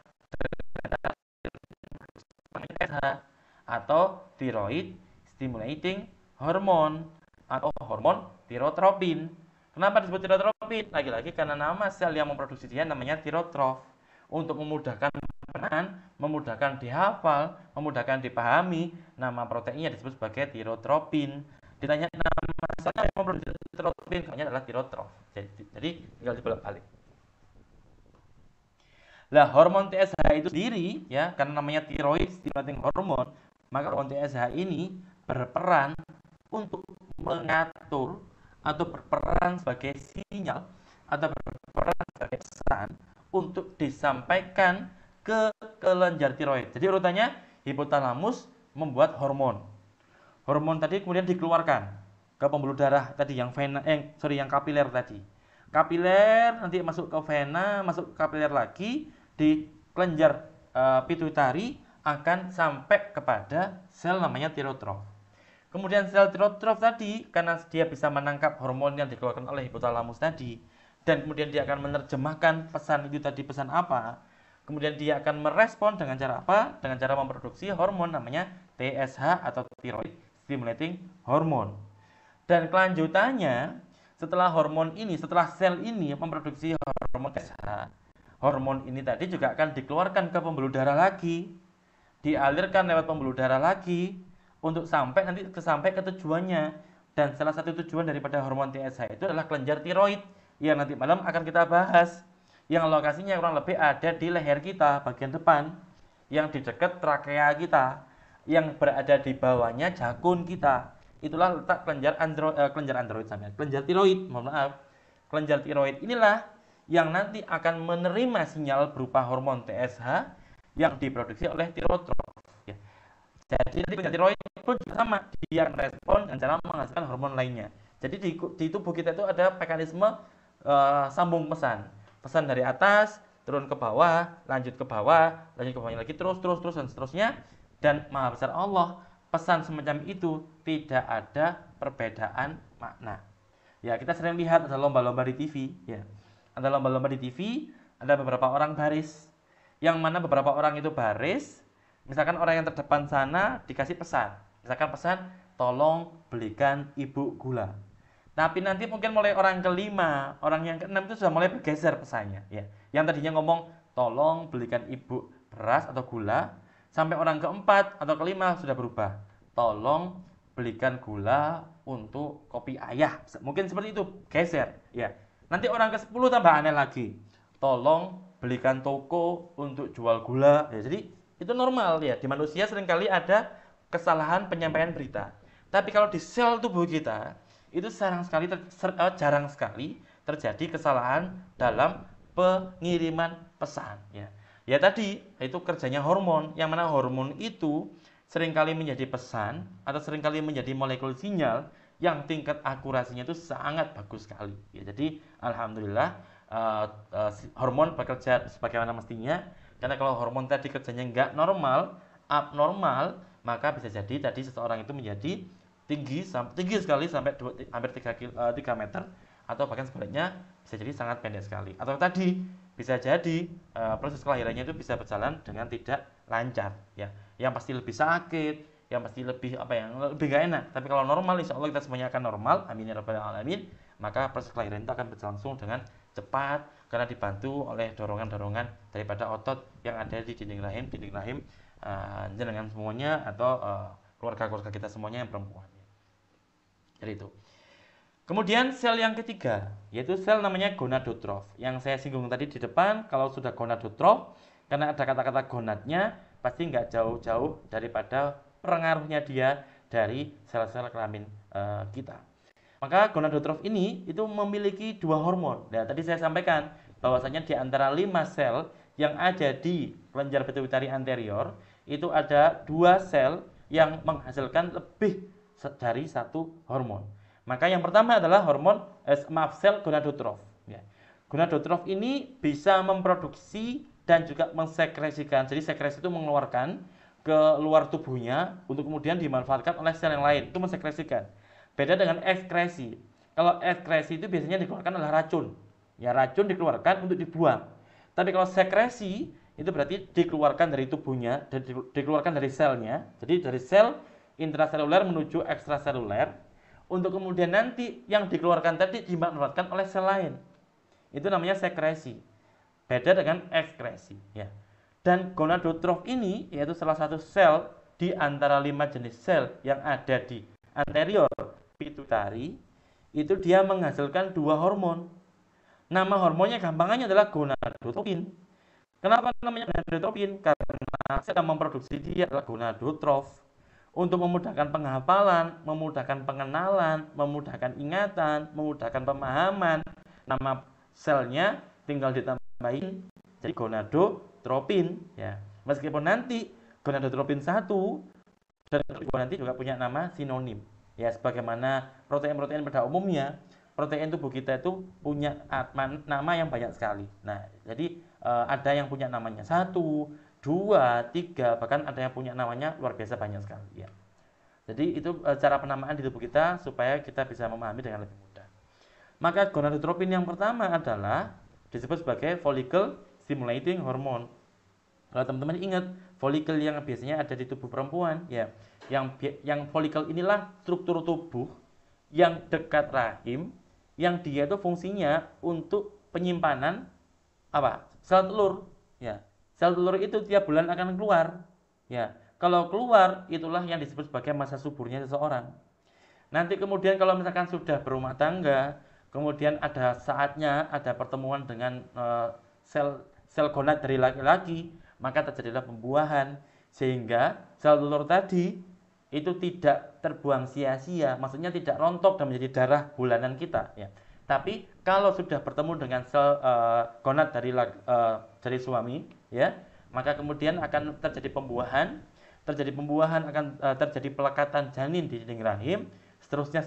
Speaker 3: Atau thyroid stimulating hormone atau hormon tirotropin. Kenapa disebut tirotropin? Lagi-lagi karena nama sel yang memproduksi dia namanya tirotrof. Untuk memudahkan terang-terangan, memudahkan dihafal, memudahkan dipahami. Nama proteinnya disebut sebagai tirotropin. Ditanya nama selnya yang memproduksi tirotropin, namanya adalah tirotrof. Jadi tinggal dibolak-balik. Lah, hormon TSH itu sendiri ya, karena namanya thyroid stimulating hormone, maka hormon TSH ini berperan untuk mengatur atau berperan sebagai sinyal atau berperan sebagai pesan untuk disampaikan ke kelenjar tiroid. Jadi urutannya hipotalamus membuat hormon. Hormon tadi kemudian dikeluarkan ke pembuluh darah tadi yang yang kapiler tadi. Kapiler nanti masuk ke vena, masuk ke kapiler lagi di kelenjar pituitari akan sampai kepada sel namanya tirotrof. Kemudian sel tirotrof tadi karena dia bisa menangkap hormon yang dikeluarkan oleh hipotalamus tadi dan kemudian dia akan menerjemahkan pesan itu tadi pesan apa. Kemudian dia akan merespon dengan cara apa? Dengan cara memproduksi hormon namanya TSH atau thyroid stimulating hormone. Dan kelanjutannya setelah sel ini memproduksi hormon TSH, hormon ini tadi juga akan dikeluarkan ke pembuluh darah lagi, dialirkan lewat pembuluh darah lagi untuk sampai ke tujuannya. Dan salah satu tujuan daripada hormon TSH itu adalah kelenjar tiroid yang nanti malam akan kita bahas, yang lokasinya kurang lebih ada di leher kita bagian depan, yang di dekat trakea kita, yang berada di bawahnya jakun kita. Itulah letak kelenjar tiroid. Kelenjar tiroid inilah yang nanti akan menerima sinyal berupa hormon TSH yang diproduksi oleh tirotrof. Ya. Jadi kelenjar tiroid pun juga sama, dia akan respon dengan cara menghasilkan hormon lainnya. Jadi di tubuh kita itu ada mekanisme sambung pesan dari atas turun ke bawah, lanjut ke bawahnya lagi, terus dan seterusnya. Dan Maha Besar Allah, pesan semacam itu tidak ada perbedaan makna. Ya, kita sering lihat ada lomba-lomba di TV, ya. Ada lomba-lomba di TV, ada beberapa orang baris. Yang mana beberapa orang itu baris, misalkan orang yang terdepan sana dikasih pesan. Misalkan pesan, tolong belikan ibu gula. Tapi nanti mungkin mulai orang kelima, orang yang keenam itu sudah mulai bergeser pesannya, ya. Yang tadinya ngomong, tolong belikan ibu beras atau gula, sampai orang keempat atau kelima sudah berubah. Tolong belikan gula untuk kopi ayah. Mungkin seperti itu, geser, ya. Nanti orang ke-10 tambah aneh lagi. Tolong belikan toko untuk jual gula. Ya, jadi itu normal ya. Di manusia seringkali ada kesalahan penyampaian berita. Tapi kalau di sel tubuh kita, itu jarang sekali terjadi kesalahan dalam pengiriman pesan, ya. Ya tadi, itu kerjanya hormon, yang mana hormon itu seringkali menjadi pesan atau seringkali menjadi molekul sinyal yang tingkat akurasinya itu sangat bagus sekali. Ya, jadi alhamdulillah hormon bekerja sebagaimana mestinya. Karena kalau hormon tadi kerjanya nggak normal, abnormal, maka bisa jadi tadi seseorang itu menjadi tinggi sekali sampai hampir 3 meter, atau bahkan sebaliknya bisa jadi sangat pendek sekali. Atau tadi bisa jadi proses kelahirannya itu bisa berjalan dengan tidak lancar, ya. Yang pasti lebih sakit, yang pasti lebih gak enak. Tapi kalau normal, insya Allah kita semuanya akan normal, amin ya rabbal alamin. Maka proses kelahiran itu akan berlangsung dengan cepat karena dibantu oleh dorongan-dorongan daripada otot yang ada di dinding rahim jenengan semuanya atau keluarga-keluarga kita semuanya yang perempuan. Jadi itu. Kemudian sel yang ketiga, yaitu sel namanya gonadotrof. Yang saya singgung tadi di depan, kalau sudah gonadotrof, karena ada kata-kata gonadnya, pasti nggak jauh-jauh daripada pengaruhnya dia dari sel-sel kelamin kita. Maka gonadotrof ini itu memiliki 2 hormon. Nah, tadi saya sampaikan bahwasanya di antara 5 sel yang ada di kelenjar pituitari anterior, itu ada 2 sel yang menghasilkan lebih dari 1 hormon. Maka yang pertama adalah sel gonadotrof. Ya. Gonadotrof ini bisa memproduksi dan juga mensekresikan. Jadi sekresi itu mengeluarkan ke luar tubuhnya untuk kemudian dimanfaatkan oleh sel yang lain. Itu mensekresikan. Beda dengan ekskresi. Kalau ekskresi itu biasanya dikeluarkan oleh racun. Ya, racun dikeluarkan untuk dibuang. Tapi kalau sekresi itu berarti dikeluarkan dari tubuhnya, dikeluarkan dari selnya. Jadi dari sel intraseluler menuju ekstraseluler. Untuk kemudian nanti yang dikeluarkan tadi dimanfaatkan oleh sel lain. Itu namanya sekresi. Beda dengan ekskresi, ya. Dan gonadotrof ini yaitu salah satu sel di antara 5 jenis sel yang ada di anterior pituitari, itu dia menghasilkan 2 hormon. Nama hormonnya gampangannya adalah gonadotropin. Kenapa namanya gonadotropin? Karena sel yang memproduksi dia adalah gonadotrof. Untuk memudahkan penghafalan, memudahkan pengenalan, memudahkan ingatan, memudahkan pemahaman, nama selnya tinggal ditambahin jadi gonadotropin ya. Meskipun nanti gonadotropin 1 dan nanti juga punya nama sinonim ya, sebagaimana protein-protein pada umumnya, protein tubuh kita itu punya nama yang banyak sekali. Nah, jadi ada yang punya namanya 1, 2, 3, bahkan ada yang punya namanya luar biasa banyak sekali ya. Jadi itu cara penamaan di tubuh kita supaya kita bisa memahami dengan lebih mudah. Maka gonadotropin yang pertama adalah disebut sebagai follicle stimulating hormone. Kalau teman-teman ingat, follicle yang biasanya ada di tubuh perempuan ya, yang follicle inilah struktur tubuh yang dekat rahim, yang dia itu fungsinya untuk penyimpanan sel telur ya. Sel telur itu tiap bulan akan keluar ya. Kalau keluar, itulah yang disebut sebagai masa suburnya seseorang. Nanti kemudian kalau misalkan sudah berumah tangga, kemudian ada saatnya ada pertemuan dengan sel gonad dari laki-laki, maka terjadilah pembuahan, sehingga sel telur tadi itu tidak terbuang sia-sia, maksudnya tidak rontok dan menjadi darah bulanan kita ya. Tapi kalau sudah bertemu dengan sel gonad dari suami ya, maka kemudian akan terjadi pembuahan akan terjadi pelekatan janin di dinding rahim, seterusnya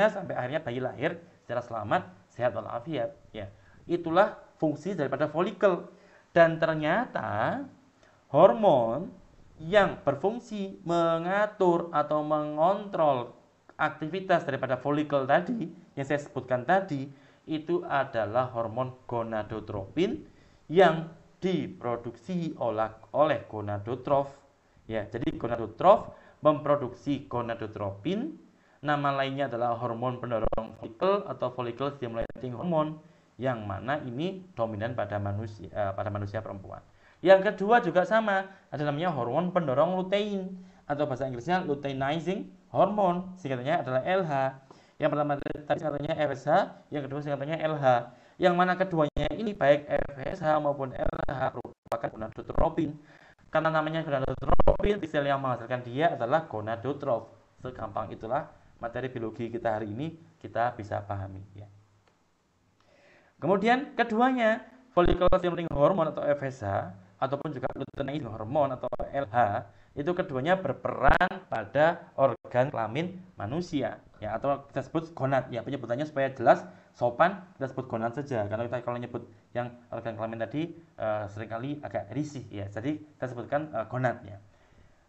Speaker 3: sampai akhirnya bayi lahir secara selamat, sehat walafiat ya. Itulah fungsi daripada folikel. Dan ternyata hormon yang berfungsi mengatur atau mengontrol aktivitas daripada folikel tadi yang saya sebutkan tadi, itu adalah hormon gonadotropin yang diproduksi oleh gonadotrof ya. Jadi gonadotrof memproduksi gonadotropin, nama lainnya adalah hormon pendorong folikel atau follicle stimulating hormone, yang mana ini dominan pada manusia perempuan. Yang kedua juga sama, ada namanya hormon pendorong lutein atau bahasa Inggrisnya luteinizing hormone, singkatannya adalah LH. Yang pertama tadi singkatannya FSH, yang kedua singkatannya LH. Yang mana keduanya ini baik FSH maupun LH merupakan gonadotropin. Karena namanya gonadotropin, sel yang menghasilkan dia adalah gonadotrof. Segampang itulah materi biologi kita hari ini kita bisa pahami ya. Kemudian keduanya, follicle stimulating hormone atau FSH ataupun juga luteinizing hormone atau LH, itu keduanya berperan pada organ kelamin manusia ya, atau kita sebut gonad ya. Penyebutannya supaya jelas sopan kita sebut gonad saja, karena kita kalau nyebut yang organ kelamin tadi seringkali agak risih ya. Jadi kita sebutkan gonad ya.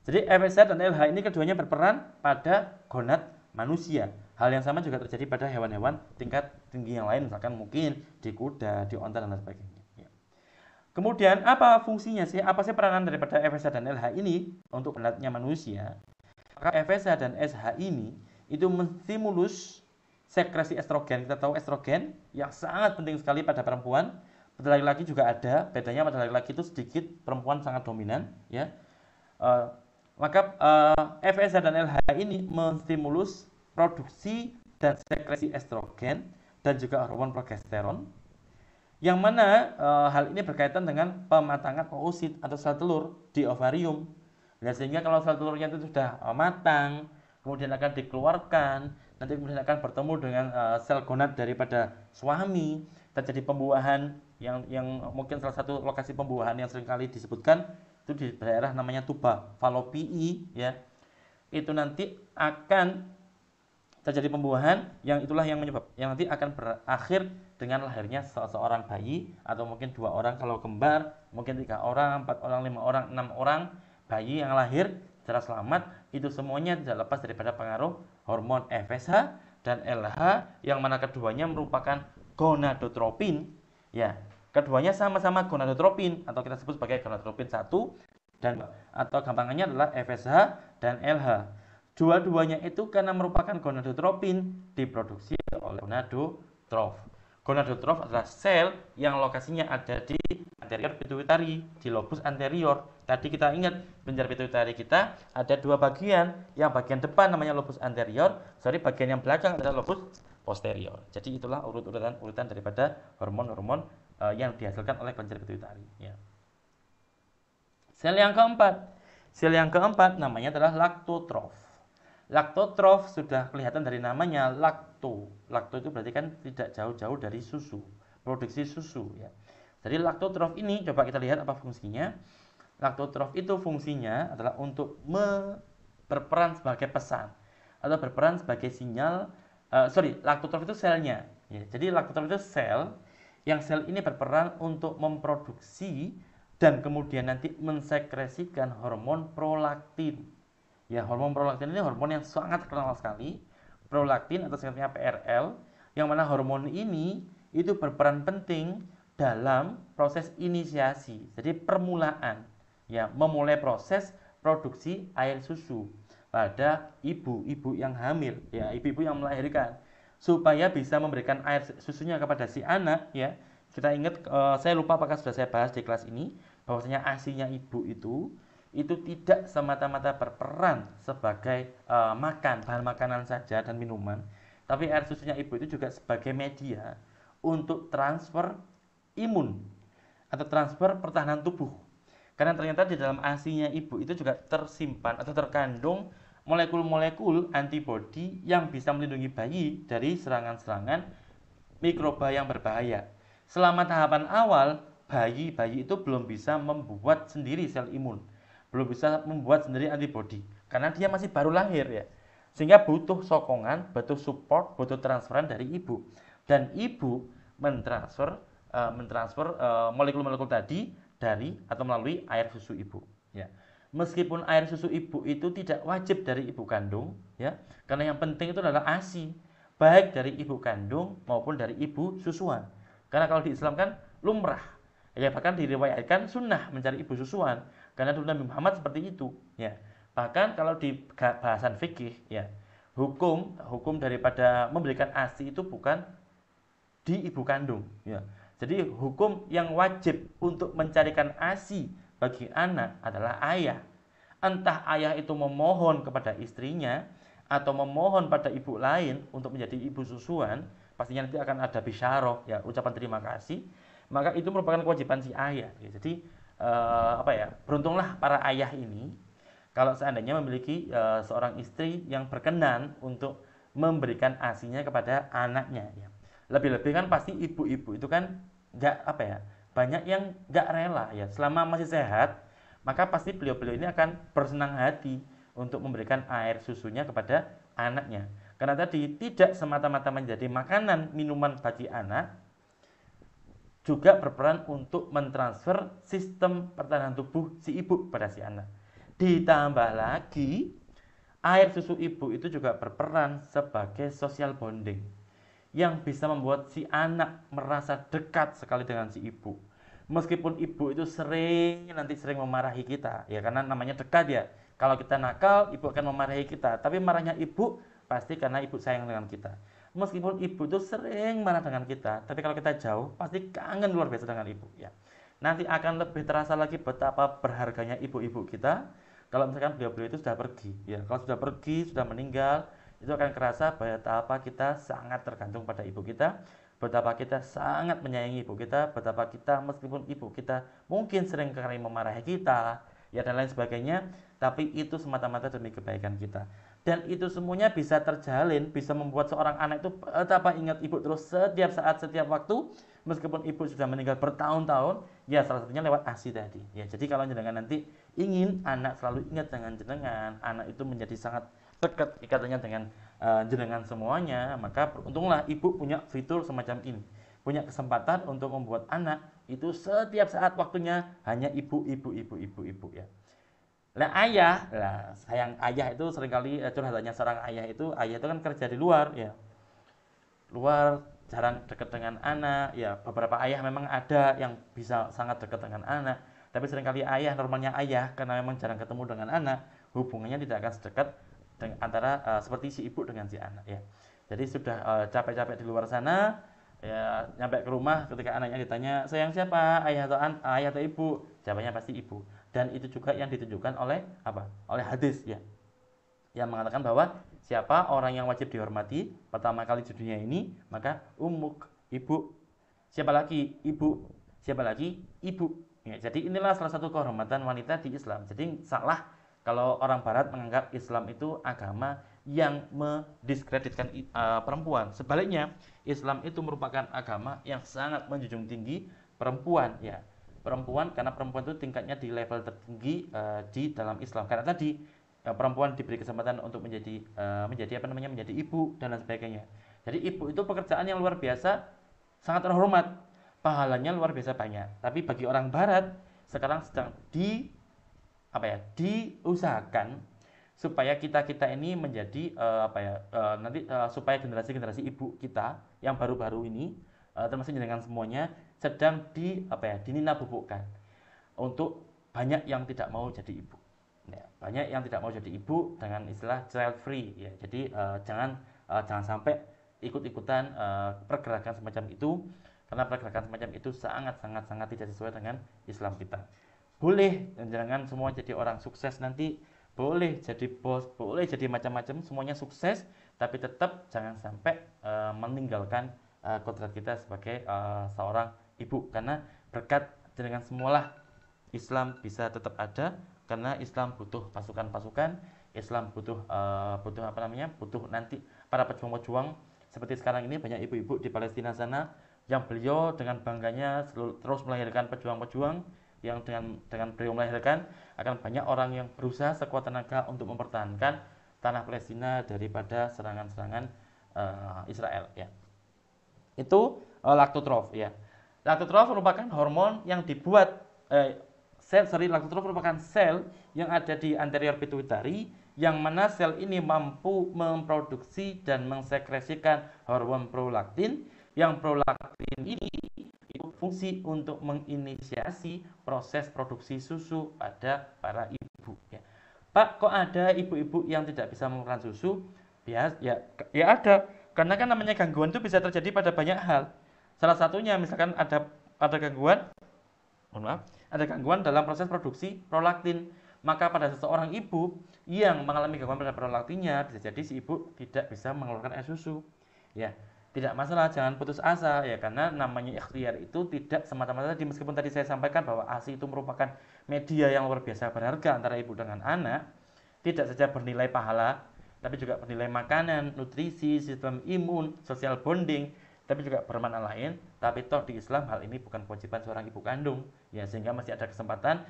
Speaker 3: Jadi FSH dan LH ini keduanya berperan pada gonad manusia. Hal yang sama juga terjadi pada hewan-hewan tingkat tinggi yang lain, misalkan mungkin di kuda, di onta dan lain sebagainya ya. Kemudian apa fungsinya sih? Apa sih peranan daripada FSH dan LH ini untuk gonadnya manusia? Maka FSH dan SH ini itu menstimulus sekresi estrogen. Kita tahu estrogen yang sangat penting sekali pada perempuan. Pada laki-laki juga ada, bedanya pada laki-laki itu sedikit, perempuan sangat dominan ya. Maka FSH dan LH ini menstimulus produksi dan sekresi estrogen dan juga hormon progesteron, yang mana hal ini berkaitan dengan pematangan oosit atau sel telur di ovarium. Nah, sehingga kalau sel telurnya itu sudah matang, kemudian akan dikeluarkan, nanti kemudian akan bertemu dengan sel gonad daripada suami, terjadi pembuahan yang mungkin salah satu lokasi pembuahan yang seringkali disebutkan itu di daerah namanya tuba falopii ya. Itu nanti akan terjadi pembuahan yang itulah yang nanti akan berakhir dengan lahirnya seseorang bayi, atau mungkin 2 orang kalau kembar, mungkin 3 orang, 4 orang, 5 orang, 6 orang bayi yang lahir secara selamat. Itu semuanya tidak lepas daripada pengaruh hormon FSH dan LH, yang mana keduanya merupakan gonadotropin ya. Keduanya sama-sama gonadotropin atau kita sebut sebagai gonadotropin 1 dan atau gampangannya adalah FSH dan LH. Dua-duanya itu karena merupakan gonadotropin diproduksi oleh gonadotrof. Gonadotrof adalah sel yang lokasinya ada di anterior pituitari, di lobus anterior. Tadi kita ingat penjara pituitari kita ada dua bagian. Yang bagian depan namanya lobus anterior, bagian yang belakang adalah lobus posterior. Jadi itulah urutan daripada hormon-hormon yang dihasilkan oleh penjara pituitari. Ya. Sel yang keempat namanya adalah laktotrof. Laktotrof sudah kelihatan dari namanya lakto. Lakto itu berarti kan tidak jauh-jauh dari susu, produksi susu ya. Jadi laktotrof ini coba kita lihat apa fungsinya. Laktotrof itu fungsinya adalah untuk berperan sebagai pesan atau berperan sebagai sinyal. Laktotrof itu selnya. Ya, jadi laktotrof itu sel ini berperan untuk memproduksi dan kemudian nanti mensekresikan hormon prolaktin. Ya, hormon prolaktin ini hormon yang sangat terkenal sekali. Prolaktin atau singkatnya PRL, yang mana hormon ini itu berperan penting dalam proses inisiasi. Jadi permulaan, ya, memulai proses produksi air susu pada ibu-ibu yang hamil, ya, ibu-ibu yang melahirkan, supaya bisa memberikan air susunya kepada si anak, ya. Kita ingat, saya lupa apakah sudah saya bahas di kelas ini, bahwasanya ASI-nya ibu itu tidak semata-mata berperan sebagai bahan makanan saja dan minuman, tapi air susunya ibu itu juga sebagai media untuk transfer imun atau transfer pertahanan tubuh. Karena ternyata di dalam ASI-nya ibu itu juga tersimpan atau terkandung molekul-molekul antibodi yang bisa melindungi bayi dari serangan-serangan mikroba yang berbahaya. Selama tahapan awal, bayi itu belum bisa membuat sendiri sel imun, belum bisa membuat sendiri antibodi, karena dia masih baru lahir ya. Sehingga butuh sokongan, butuh support, butuh transferan dari ibu. Dan ibu mentransfer molekul-molekul tadi dari atau melalui air susu ibu. Ya. Meskipun air susu ibu itu tidak wajib dari ibu kandung, ya, karena yang penting itu adalah ASI, baik dari ibu kandung maupun dari ibu susuan. Karena kalau di Islam kan lumrah, ya, bahkan diriwayatkan sunnah mencari ibu susuan, karena dulu Nabi Muhammad seperti itu. Ya. Bahkan kalau di bahasan fikih, ya, hukum daripada memberikan ASI itu bukan di ibu kandung. Ya. Jadi hukum yang wajib untuk mencarikan ASI bagi anak adalah ayah. Entah ayah itu memohon kepada istrinya atau memohon pada ibu lain untuk menjadi ibu susuan, pastinya nanti akan ada bisyarah, ya, ucapan terima kasih. Maka itu merupakan kewajiban si ayah. Ya. Jadi beruntunglah para ayah ini kalau seandainya memiliki seorang istri yang berkenan untuk memberikan ASI-nya kepada anaknya. Ya. Lebih-lebih kan pasti ibu-ibu itu kan banyak yang nggak rela ya, selama masih sehat, maka pasti beliau-beliau ini akan bersenang hati untuk memberikan air susunya kepada anaknya. Karena tadi tidak semata-mata menjadi makanan minuman bagi anak, juga berperan untuk mentransfer sistem pertahanan tubuh si ibu pada si anak. Ditambah lagi, air susu ibu itu juga berperan sebagai social bonding yang bisa membuat si anak merasa dekat sekali dengan si ibu. Meskipun ibu itu sering memarahi kita, ya, karena namanya dekat ya. Kalau kita nakal, ibu akan memarahi kita. Tapi marahnya ibu pasti karena ibu sayang dengan kita. Meskipun ibu itu sering marah dengan kita, tapi kalau kita jauh, pasti kangen luar biasa dengan ibu. Ya. Nanti akan lebih terasa lagi betapa berharganya ibu-ibu kita kalau misalkan beliau-beliau itu sudah pergi. Ya. Kalau sudah pergi, sudah meninggal, itu akan kerasa betapa kita sangat tergantung pada ibu kita, betapa kita sangat menyayangi ibu kita, betapa kita meskipun ibu kita mungkin sering kali memarahi kita, ya, dan lain sebagainya, tapi itu semata-mata demi kebaikan kita. Dan itu semuanya bisa terjalin, bisa membuat seorang anak itu betapa ingat ibu terus setiap saat, setiap waktu, meskipun ibu sudah meninggal bertahun-tahun, ya, salah satunya lewat ASI tadi. Ya, jadi kalau jenengan nanti ingin anak selalu ingat dengan jenengan, anak itu menjadi sangat dekat ikatannya dengan jenengan semuanya, maka beruntunglah ibu punya fitur semacam ini, punya kesempatan untuk membuat anak itu setiap saat waktunya hanya ibu ya. Nah, sayang ayah itu seringkali curhatannya seorang ayah itu kan kerja di luar ya, jarang dekat dengan anak ya. Beberapa ayah memang ada yang bisa sangat dekat dengan anak, tapi seringkali normalnya ayah karena memang jarang ketemu dengan anak, hubungannya tidak akan sedekat antara seperti si ibu dengan si anak ya. Jadi sudah capek-capek di luar sana Ya, nyampe ke rumah ketika anaknya ditanya, sayang siapa, ayah atau ibu? Jawabannya pasti ibu. Dan itu juga yang ditunjukkan oleh apa? Oleh hadis ya, yang mengatakan bahwa siapa orang yang wajib dihormati pertama kali di dunia ini, maka ummuk, ibu. Siapa lagi? Ibu. Siapa lagi? Ibu. Ya, jadi inilah salah satu kehormatan wanita di Islam. Jadi salah kalau orang Barat menganggap Islam itu agama yang mendiskreditkan perempuan. Sebaliknya, Islam itu merupakan agama yang sangat menjunjung tinggi perempuan. Ya, perempuan, karena perempuan itu tingkatnya di level tertinggi di dalam Islam. Karena tadi perempuan diberi kesempatan untuk menjadi ibu dan lain sebagainya. Jadi ibu itu pekerjaan yang luar biasa, sangat terhormat, pahalanya luar biasa banyak. Tapi bagi orang Barat sekarang sedang diusahakan supaya kita ini menjadi supaya generasi ibu kita yang baru-baru ini, termasuk dengan semuanya, sedang dininabubukkan untuk banyak yang tidak mau jadi ibu. Ya, banyak yang tidak mau jadi ibu dengan istilah child free ya. Jadi jangan sampai ikut-ikutan pergerakan semacam itu, karena pergerakan semacam itu sangat tidak sesuai dengan Islam kita. Boleh jangan semua jadi orang sukses nanti, boleh jadi bos, boleh jadi macam-macam, semuanya sukses, tapi tetap jangan sampai meninggalkan kodrat kita sebagai seorang ibu, karena berkat dengan semualah Islam bisa tetap ada, karena Islam butuh pasukan-pasukan, Islam butuh butuh nanti para pejuang-pejuang seperti sekarang ini. Banyak ibu-ibu di Palestina sana yang beliau dengan bangganya terus melahirkan pejuang-pejuang, yang dengan beliau melahirkan akan banyak orang yang berusaha sekuat tenaga untuk mempertahankan tanah Palestina daripada serangan-serangan Israel ya. Itu laktotrof ya. Laktotrof merupakan hormon yang dibuat laktotrof merupakan sel yang ada di anterior pituitari, yang mana sel ini mampu memproduksi dan mensekresikan hormon prolaktin, yang prolaktin ini fungsi untuk menginisiasi proses produksi susu pada para ibu ya. Pak, kok ada ibu-ibu yang tidak bisa mengeluarkan susu? Ya ada, karena kan namanya gangguan itu bisa terjadi pada banyak hal. Salah satunya misalkan ada gangguan dalam proses produksi prolaktin. Maka pada seseorang ibu yang mengalami gangguan pada prolaktinnya, bisa jadi si ibu tidak bisa mengeluarkan air susu ya. Tidak masalah, jangan putus asa ya, karena namanya ikhtiar itu tidak semata-mata tadi, meskipun tadi saya sampaikan bahwa ASI itu merupakan media yang luar biasa berharga antara ibu dengan anak, tidak saja bernilai pahala, tapi juga bernilai makanan, nutrisi, sistem imun, social bonding, tapi juga bermakna lain. Tapi toh di Islam hal ini bukan kewajiban seorang ibu kandung ya, sehingga masih ada kesempatan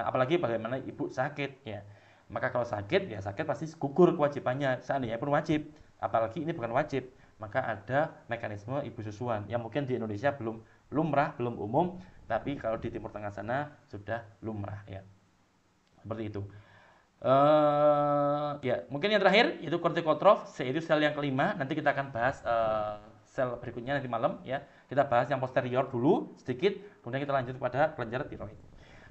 Speaker 3: apalagi bagaimana ibu sakit ya. Maka kalau sakit pasti gugur kewajibannya, seandainya pun wajib, apalagi ini bukan wajib, maka ada mekanisme ibu susuan yang mungkin di Indonesia belum lumrah, belum umum, tapi kalau di Timur Tengah sana sudah lumrah ya. Seperti itu. Ya, mungkin yang terakhir itu kortikotrof, yaitu sel yang kelima. Nanti kita akan bahas sel berikutnya nanti malam ya. Kita bahas yang posterior dulu sedikit, kemudian kita lanjut pada kelenjar tiroid.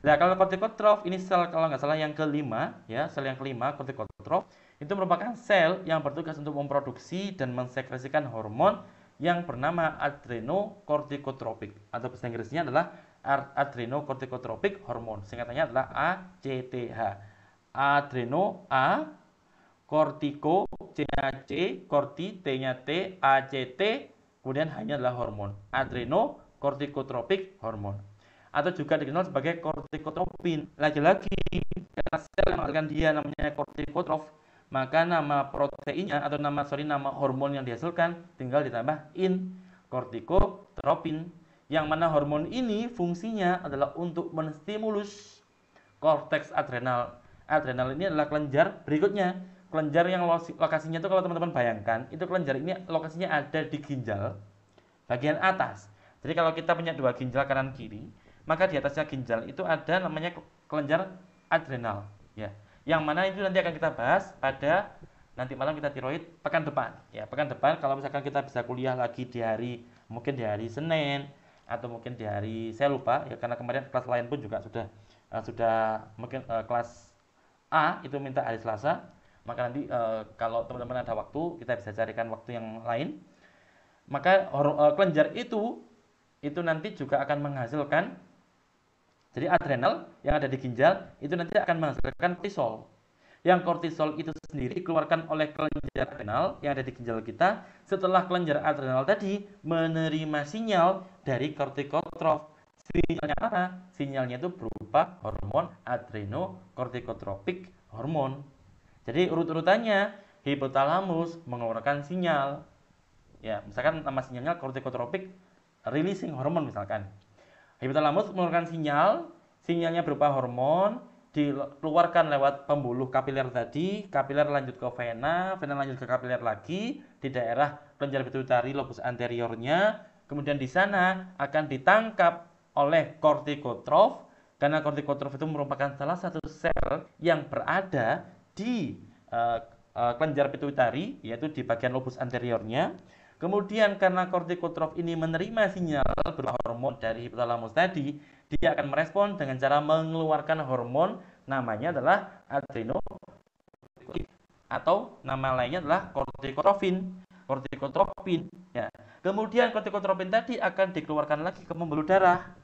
Speaker 3: Nah, kalau kortikotrof ini sel kalau nggak salah yang kelima ya, sel yang kelima kortikotrof itu merupakan sel yang bertugas untuk memproduksi dan mensekresikan hormon yang bernama adrenokortikotropik, atau bahasa Inggrisnya adalah adrenokortikotropik hormon. Singkatannya adalah ACTH. Adreno A, kortiko C-nya C, korti T-nya T, ACT, kemudian hanya adalah hormon. Adrenokortikotropik hormon. Atau juga dikenal sebagai kortikotropin. Lagi-lagi karena sel yang menghasilkan dia namanya kortikotrof, maka nama proteinnya atau nama hormon yang dihasilkan tinggal ditambah in, kortikotropin, yang mana hormon ini fungsinya adalah untuk menstimulus korteks adrenal. Adrenal ini adalah kelenjar berikutnya, kelenjar yang lokasinya itu kalau teman-teman bayangkan, itu kelenjar ini lokasinya ada di ginjal bagian atas. Jadi kalau kita punya dua ginjal kanan kiri, maka di atasnya ginjal itu ada namanya kelenjar adrenal ya. Yang mana itu nanti akan kita bahas pada nanti malam kita tiroid pekan depan ya. Pekan depan kalau misalkan kita bisa kuliah lagi mungkin di hari Senin atau mungkin di hari, saya lupa ya, karena kemarin kelas lain pun juga sudah mungkin kelas A itu minta hari Selasa. Maka nanti kalau teman-teman ada waktu, kita bisa carikan waktu yang lain. Maka kelenjar itu nanti juga akan menghasilkan, jadi adrenal yang ada di ginjal itu nanti akan menghasilkan kortisol. Yang kortisol itu sendiri dikeluarkan oleh kelenjar adrenal yang ada di ginjal kita setelah kelenjar adrenal tadi menerima sinyal dari kortikotrof. Sinyalnya apa? Sinyalnya itu berupa hormon adrenokortikotropik hormon. Jadi urut-urutannya, hipotalamus mengeluarkan sinyal. Ya, misalkan nama sinyalnya kortikotropik releasing hormon misalkan. Hipotalamus mengeluarkan sinyal, sinyalnya berupa hormon, dikeluarkan lewat pembuluh kapiler tadi, kapiler lanjut ke vena, vena lanjut ke kapiler lagi di daerah kelenjar pituitari lobus anteriornya, kemudian di sana akan ditangkap oleh kortikotrof, karena kortikotrof itu merupakan salah satu sel yang berada di kelenjar pituitari, yaitu di bagian lobus anteriornya. Kemudian karena kortikotrof ini menerima sinyal berupa hormon dari hipotalamus tadi, dia akan merespon dengan cara mengeluarkan hormon, namanya adalah adrenokortikotrof atau nama lainnya adalah kortikotropin. Ya. Kemudian kortikotropin tadi akan dikeluarkan lagi ke pembuluh darah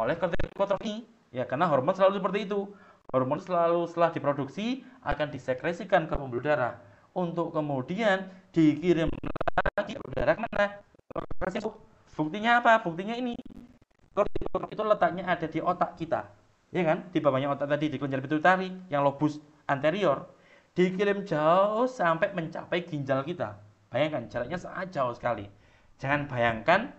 Speaker 3: oleh kortikotrof ini. Ya, karena hormon selalu seperti itu. Hormon selalu setelah diproduksi akan disekresikan ke pembuluh darah untuk kemudian dikirim lagi ke darah mana? Buktinya apa? Buktinya ini. Kortikotrof itu letaknya ada di otak kita, ya kan? Di bawahnya otak tadi di kelenjar pituitari yang lobus anterior, dikirim jauh sampai mencapai ginjal kita. Bayangkan jaraknya sangat jauh sekali. Jangan bayangkan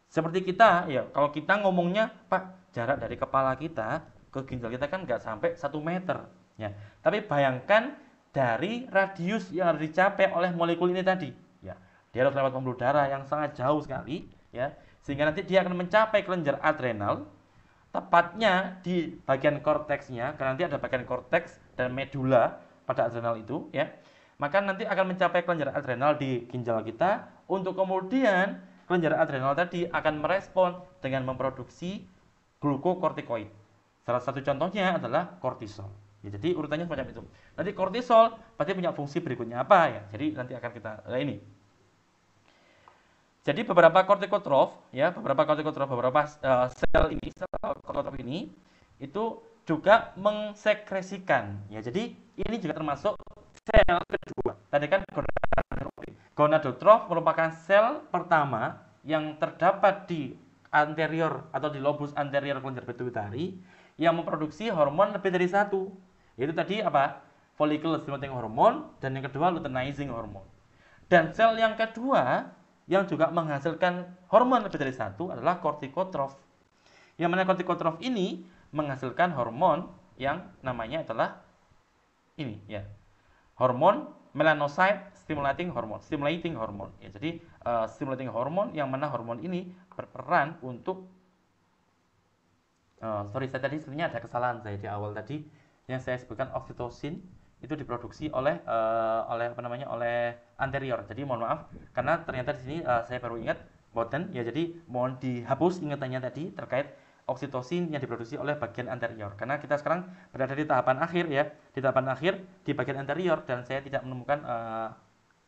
Speaker 3: seperti kita, ya kalau kita ngomongnya, Pak, jarak dari kepala kita ke ginjal kita kan nggak sampai 1 meter, ya. Tapi bayangkan dari radius yang harus dicapai oleh molekul ini tadi, ya. Dia harus lewat pembuluh darah yang sangat jauh sekali, ya. Sehingga nanti dia akan mencapai kelenjar adrenal, tepatnya di bagian korteksnya, karena nanti ada bagian korteks dan medula pada adrenal itu, ya. Maka nanti akan mencapai kelenjar adrenal di ginjal kita, untuk kemudian kelenjar adrenal tadi akan merespon dengan memproduksi glukokortikoid. Salah satu contohnya adalah kortisol. Ya, jadi urutannya semacam itu. Nanti kortisol pasti punya fungsi berikutnya apa ya? Jadi nanti akan kita ini. Jadi beberapa kortikotrof, ya, beberapa sel ini, sel kortikotrof ini itu juga mengsekresikan. Ya, jadi ini juga termasuk sel kedua. Tadi kan gonadotrof merupakan sel pertama yang terdapat di anterior atau di lobus anterior kelenjar pituitari yang memproduksi hormon lebih dari satu. Yaitu tadi apa? Follicle stimulating hormone dan yang kedua luteinizing hormone. Dan sel yang kedua yang juga menghasilkan hormon lebih dari satu adalah kortikotrof. Yang mana kortikotrof ini menghasilkan hormon yang namanya adalah ini, ya. Hormon melanocyte stimulating hormone. Ya, jadi stimulating hormone yang mana hormon ini berperan untuk saya tadi sebenarnya ada kesalahan saya di awal tadi yang saya sebutkan oksitosin itu diproduksi oleh anterior. Jadi mohon maaf karena ternyata di sini saya baru ingat boten ya, jadi mohon dihapus ingatannya tadi terkait oksitosin yang diproduksi oleh bagian anterior, karena kita sekarang berada di tahapan akhir ya, di bagian anterior dan saya tidak menemukan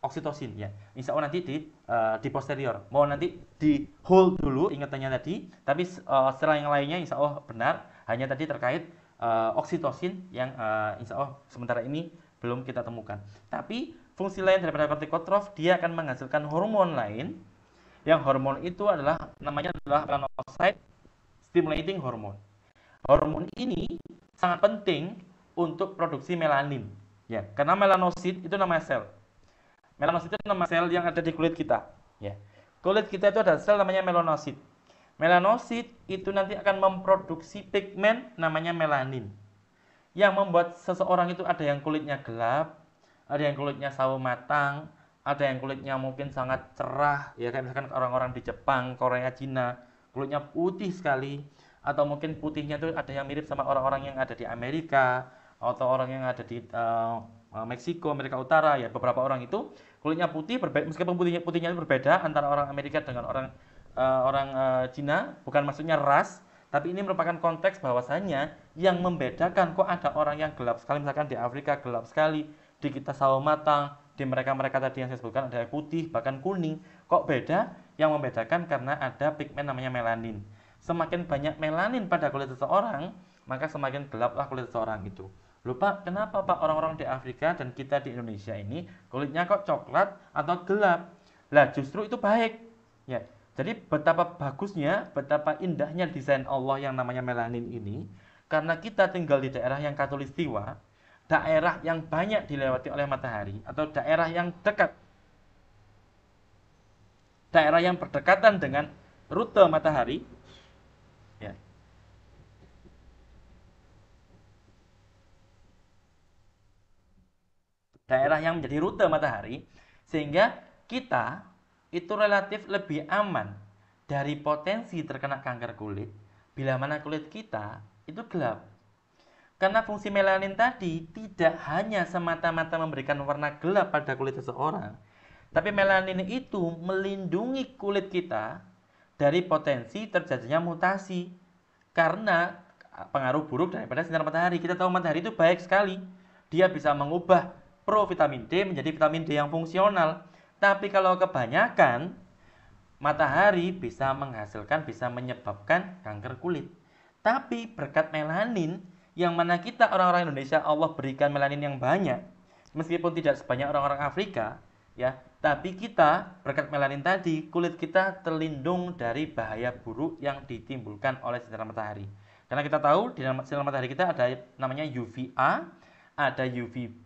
Speaker 3: oksitosin ya. Insya Allah nanti di posterior. Mohon nanti di hold dulu ingatannya tadi, tapi setelah yang lainnya insya Allah benar, hanya tadi terkait oksitosin yang insya Allah sementara ini belum kita temukan. Tapi fungsi lain daripada kortikotrof, dia akan menghasilkan hormon lain, yang hormon itu namanya adalah melanocyte stimulating hormone. Hormon ini sangat penting untuk produksi melanin, ya, karena melanosit itu nama sel. Melanosit itu nama sel yang ada di kulit kita, ya. Kulit kita itu ada sel namanya melanosit. Melanosit itu nanti akan memproduksi pigmen namanya melanin, yang membuat seseorang itu ada yang kulitnya gelap, ada yang kulitnya sawo matang, ada yang kulitnya mungkin sangat cerah, ya kayak misalkan orang-orang di Jepang, Korea, Cina, kulitnya putih sekali, atau mungkin putihnya itu ada yang mirip sama orang-orang yang ada di Amerika atau orang yang ada di Meksiko, Amerika Utara, ya beberapa orang itu kulitnya putih, meskipun putihnya itu berbeda antara orang Amerika dengan orang Cina, bukan maksudnya ras, tapi ini merupakan konteks bahwasanya yang membedakan kok ada orang yang gelap sekali, misalkan di Afrika gelap sekali, di kita sawo matang, di mereka-mereka tadi yang saya sebutkan ada putih, bahkan kuning. Kok beda? Yang membedakan karena ada pigmen namanya melanin. Semakin banyak melanin pada kulit seseorang, maka semakin gelaplah kulit seseorang itu. Lupa kenapa Pak orang-orang di Afrika dan kita di Indonesia ini kulitnya kok coklat atau gelap? Lah justru itu baik. Ya. Jadi betapa bagusnya, betapa indahnya desain Allah yang namanya melanin ini, karena kita tinggal di daerah yang khatulistiwa, daerah yang banyak dilewati oleh matahari, atau daerah yang dekat, daerah yang berdekatan dengan rute matahari, ya. Daerah yang menjadi rute matahari, sehingga kita itu relatif lebih aman dari potensi terkena kanker kulit bila mana kulit kita itu gelap. Karena fungsi melanin tadi tidak hanya semata-mata memberikan warna gelap pada kulit seseorang, tapi melanin itu melindungi kulit kita dari potensi terjadinya mutasi karena pengaruh buruk daripada sinar matahari. Kita tahu matahari itu baik sekali. Dia bisa mengubah provitamin D menjadi vitamin D yang fungsional. Tapi kalau kebanyakan, matahari bisa menyebabkan kanker kulit. Tapi berkat melanin, yang mana kita orang-orang Indonesia Allah berikan melanin yang banyak, meskipun tidak sebanyak orang-orang Afrika, ya, tapi kita berkat melanin tadi, kulit kita terlindung dari bahaya buruk yang ditimbulkan oleh sinar matahari. Karena kita tahu di dalam sinar matahari kita ada namanya UVA, ada UVB,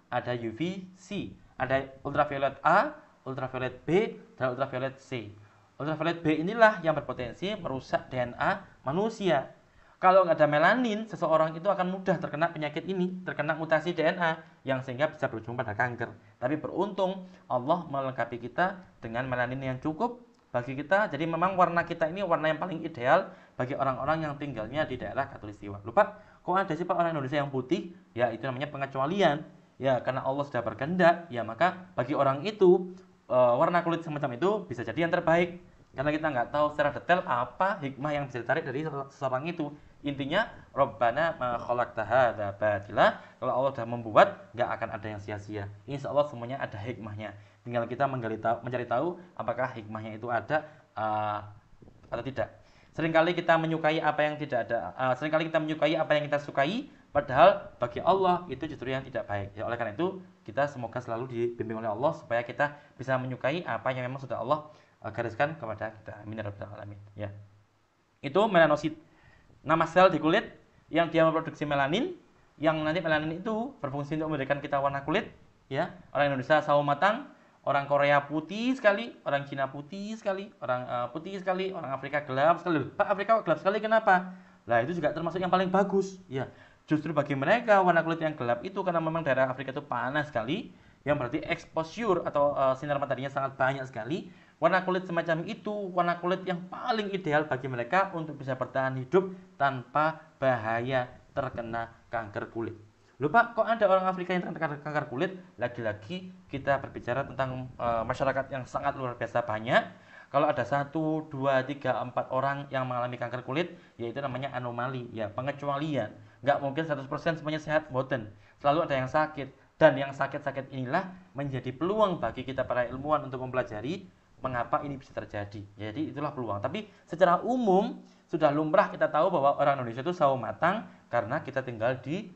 Speaker 3: ada UVC. Ada ultraviolet A, ultraviolet B, dan ultraviolet C. Ultraviolet B inilah yang berpotensi merusak DNA manusia. Kalau nggak ada melanin, seseorang itu akan mudah terkena penyakit ini, terkena mutasi DNA, yang sehingga bisa berujung pada kanker. Tapi beruntung, Allah melengkapi kita dengan melanin yang cukup bagi kita. Jadi memang warna kita ini warna yang paling ideal bagi orang-orang yang tinggalnya di daerah khatulistiwa. Lupa, kok ada sih Pak orang Indonesia yang putih? Ya, itu namanya pengecualian. Ya, karena Allah sudah berkehendak, ya maka bagi orang itu warna kulit semacam itu bisa jadi yang terbaik. Karena kita nggak tahu secara detail apa hikmah yang bisa ditarik dari seseorang itu. Intinya, Rabbana ma khalaqta hadza batila. Kalau Allah sudah membuat, nggak akan ada yang sia-sia. Insya Allah semuanya ada hikmahnya. Tinggal kita mencari tahu apakah hikmahnya itu ada atau tidak. Seringkali kita menyukai apa yang tidak ada. Seringkali kita menyukai apa yang kita sukai, padahal bagi Allah itu justru yang tidak baik. Ya, oleh karena itu kita semoga selalu dibimbing oleh Allah supaya kita bisa menyukai apa yang memang sudah Allah gariskan kepada kita. Amin ya rabbal alamin. Ya. Itu melanosit. Nama sel di kulit yang dia memproduksi melanin, yang nanti melanin itu berfungsi untuk memberikan kita warna kulit. Ya, orang Indonesia sawo matang, orang Korea putih sekali, orang Cina putih sekali, orang putih sekali, orang Afrika gelap sekali. Pak, Afrika gelap sekali kenapa? Lah itu juga termasuk yang paling bagus. Ya, justru bagi mereka warna kulit yang gelap itu karena memang daerah Afrika itu panas sekali, yang berarti exposure atau sinar mataharinya sangat banyak sekali. Warna kulit semacam itu warna kulit yang paling ideal bagi mereka untuk bisa bertahan hidup tanpa bahaya terkena kanker kulit. Lupa, kok ada orang Afrika yang terkena kanker kulit? Lagi-lagi kita berbicara tentang masyarakat yang sangat luar biasa banyak. Kalau ada 1, 2, 3, 4 orang yang mengalami kanker kulit, yaitu namanya anomali, ya pengecualian. Nggak mungkin 100% semuanya sehat, boten. Selalu ada yang sakit. Dan yang sakit-sakit inilah menjadi peluang bagi kita para ilmuwan untuk mempelajari mengapa ini bisa terjadi. Jadi itulah peluang. Tapi secara umum sudah lumrah kita tahu bahwa orang Indonesia itu sawo matang karena kita tinggal di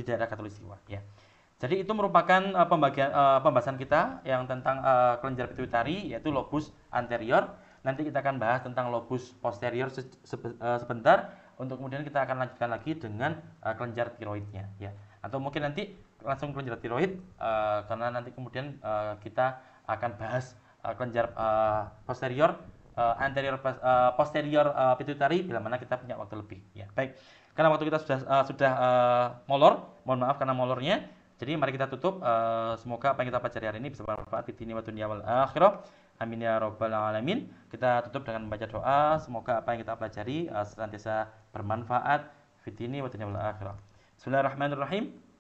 Speaker 3: daerah khatulistiwa. Ya. Jadi itu merupakan pembahasan kita yang tentang kelenjar pituitari, yaitu lobus anterior. Nanti kita akan bahas tentang lobus posterior sebentar. Untuk kemudian kita akan lanjutkan lagi dengan kelenjar tiroidnya. Ya. Atau mungkin nanti langsung kelenjar tiroid karena nanti kemudian kita akan bahas kelenjar posterior, posterior pituitari bila mana kita punya waktu lebih. Ya, baik. Karena waktu kita sudah molor, mohon maaf karena molornya. Jadi mari kita tutup. Semoga apa yang kita pelajari hari ini bisa bermanfaat di dunia wa dunya wal akhirah. Amin ya rabbal alamin. Kita tutup dengan membaca doa. Semoga apa yang kita pelajari senantiasa bermanfaat di dunia wa dunya wal akhirah. Bismillahirrahmanirrahim.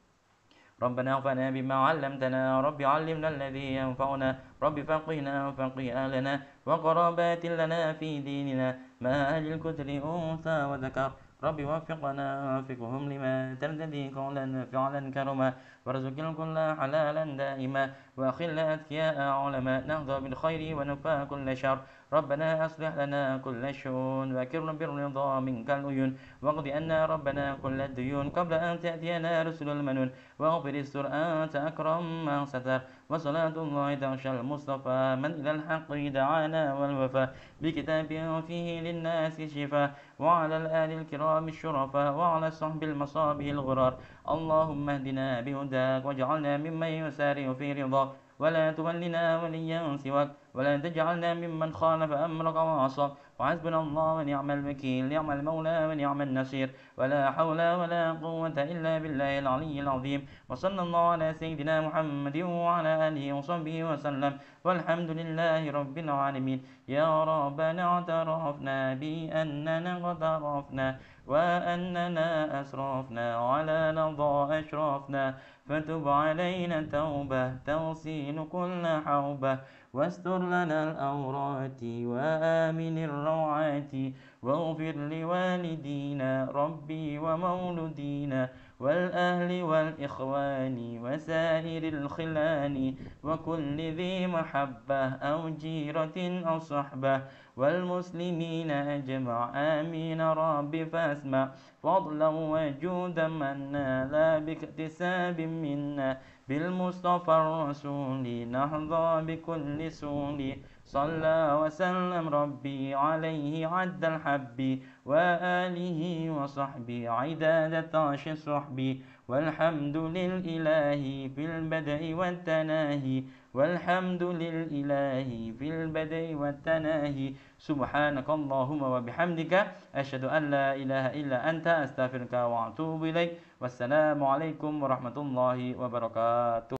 Speaker 3: ربنا انفعنا بما علمتنا رب علمنا الذي ينفعنا رب فقهنا وفقه أهلنا وقرابات لنا في ديننا ما للكتر أنثى وذكر ربي وفقنا وفقهم لما ترتدي قولا فعلا كرما وارزق الكل حلالا دائما وأخل أذكياء علماء نهضى بالخير ونفى كل شر ربنا أصلح لنا كل الشؤون وأكرم بالرضا منك العيون واقض أنا ربنا كل الديون قبل أن تأتينا رسل المنون واغفر السر أنت أكرم من ستر وصلاة الله تغشى المصطفى من إلى الحق دعانا والوفاء بكتاب فيه للناس شفاء وعلى الآل الكرام الشرفاء وعلى الصحب المصابه الغرار اللهم اهدنا بهداك واجعلنا ممن يسارع في رضاك ولا تولنا وليا سواك ولا تجعلنا ممن خالف أمرك وعصاك وحسبنا الله ونعم الوكيل نعم المولى ونعم النصير ولا حول ولا قوة إلا بالله العلي العظيم وصلى الله على سيدنا محمد وعلى آله وصحبه وسلم والحمد لله رب العالمين يا ربنا اعترفنا بأننا اغترفنا وأننا أسرفنا على لظى أشرفنا فتب علينا توبة تغسل كل حوبة واستر لنا الأورات وآمن الروعات واغفر لوالدينا ربي ومولودينا والأهل والإخوان وسائر الخلان وكل ذي محبة أو جيرة أو صحبة والمسلمين أجمع آمين رب فاسمع فضلا وجودا منا لا باكتساب منا بالمصطفى الرسول نحظى بكل سول صلى وسلم ربي عليه عد الحب وآله وصحبه عدادة عش الصحب والحمد للإله في البدء والتناهي والحمد للإله في البدء والتناهي سبحانك اللهم وبحمدك أشهد أن لا إله إلا أنت أستغفرك وأتوب إليك والسلام عليكم ورحمة الله وبركاته.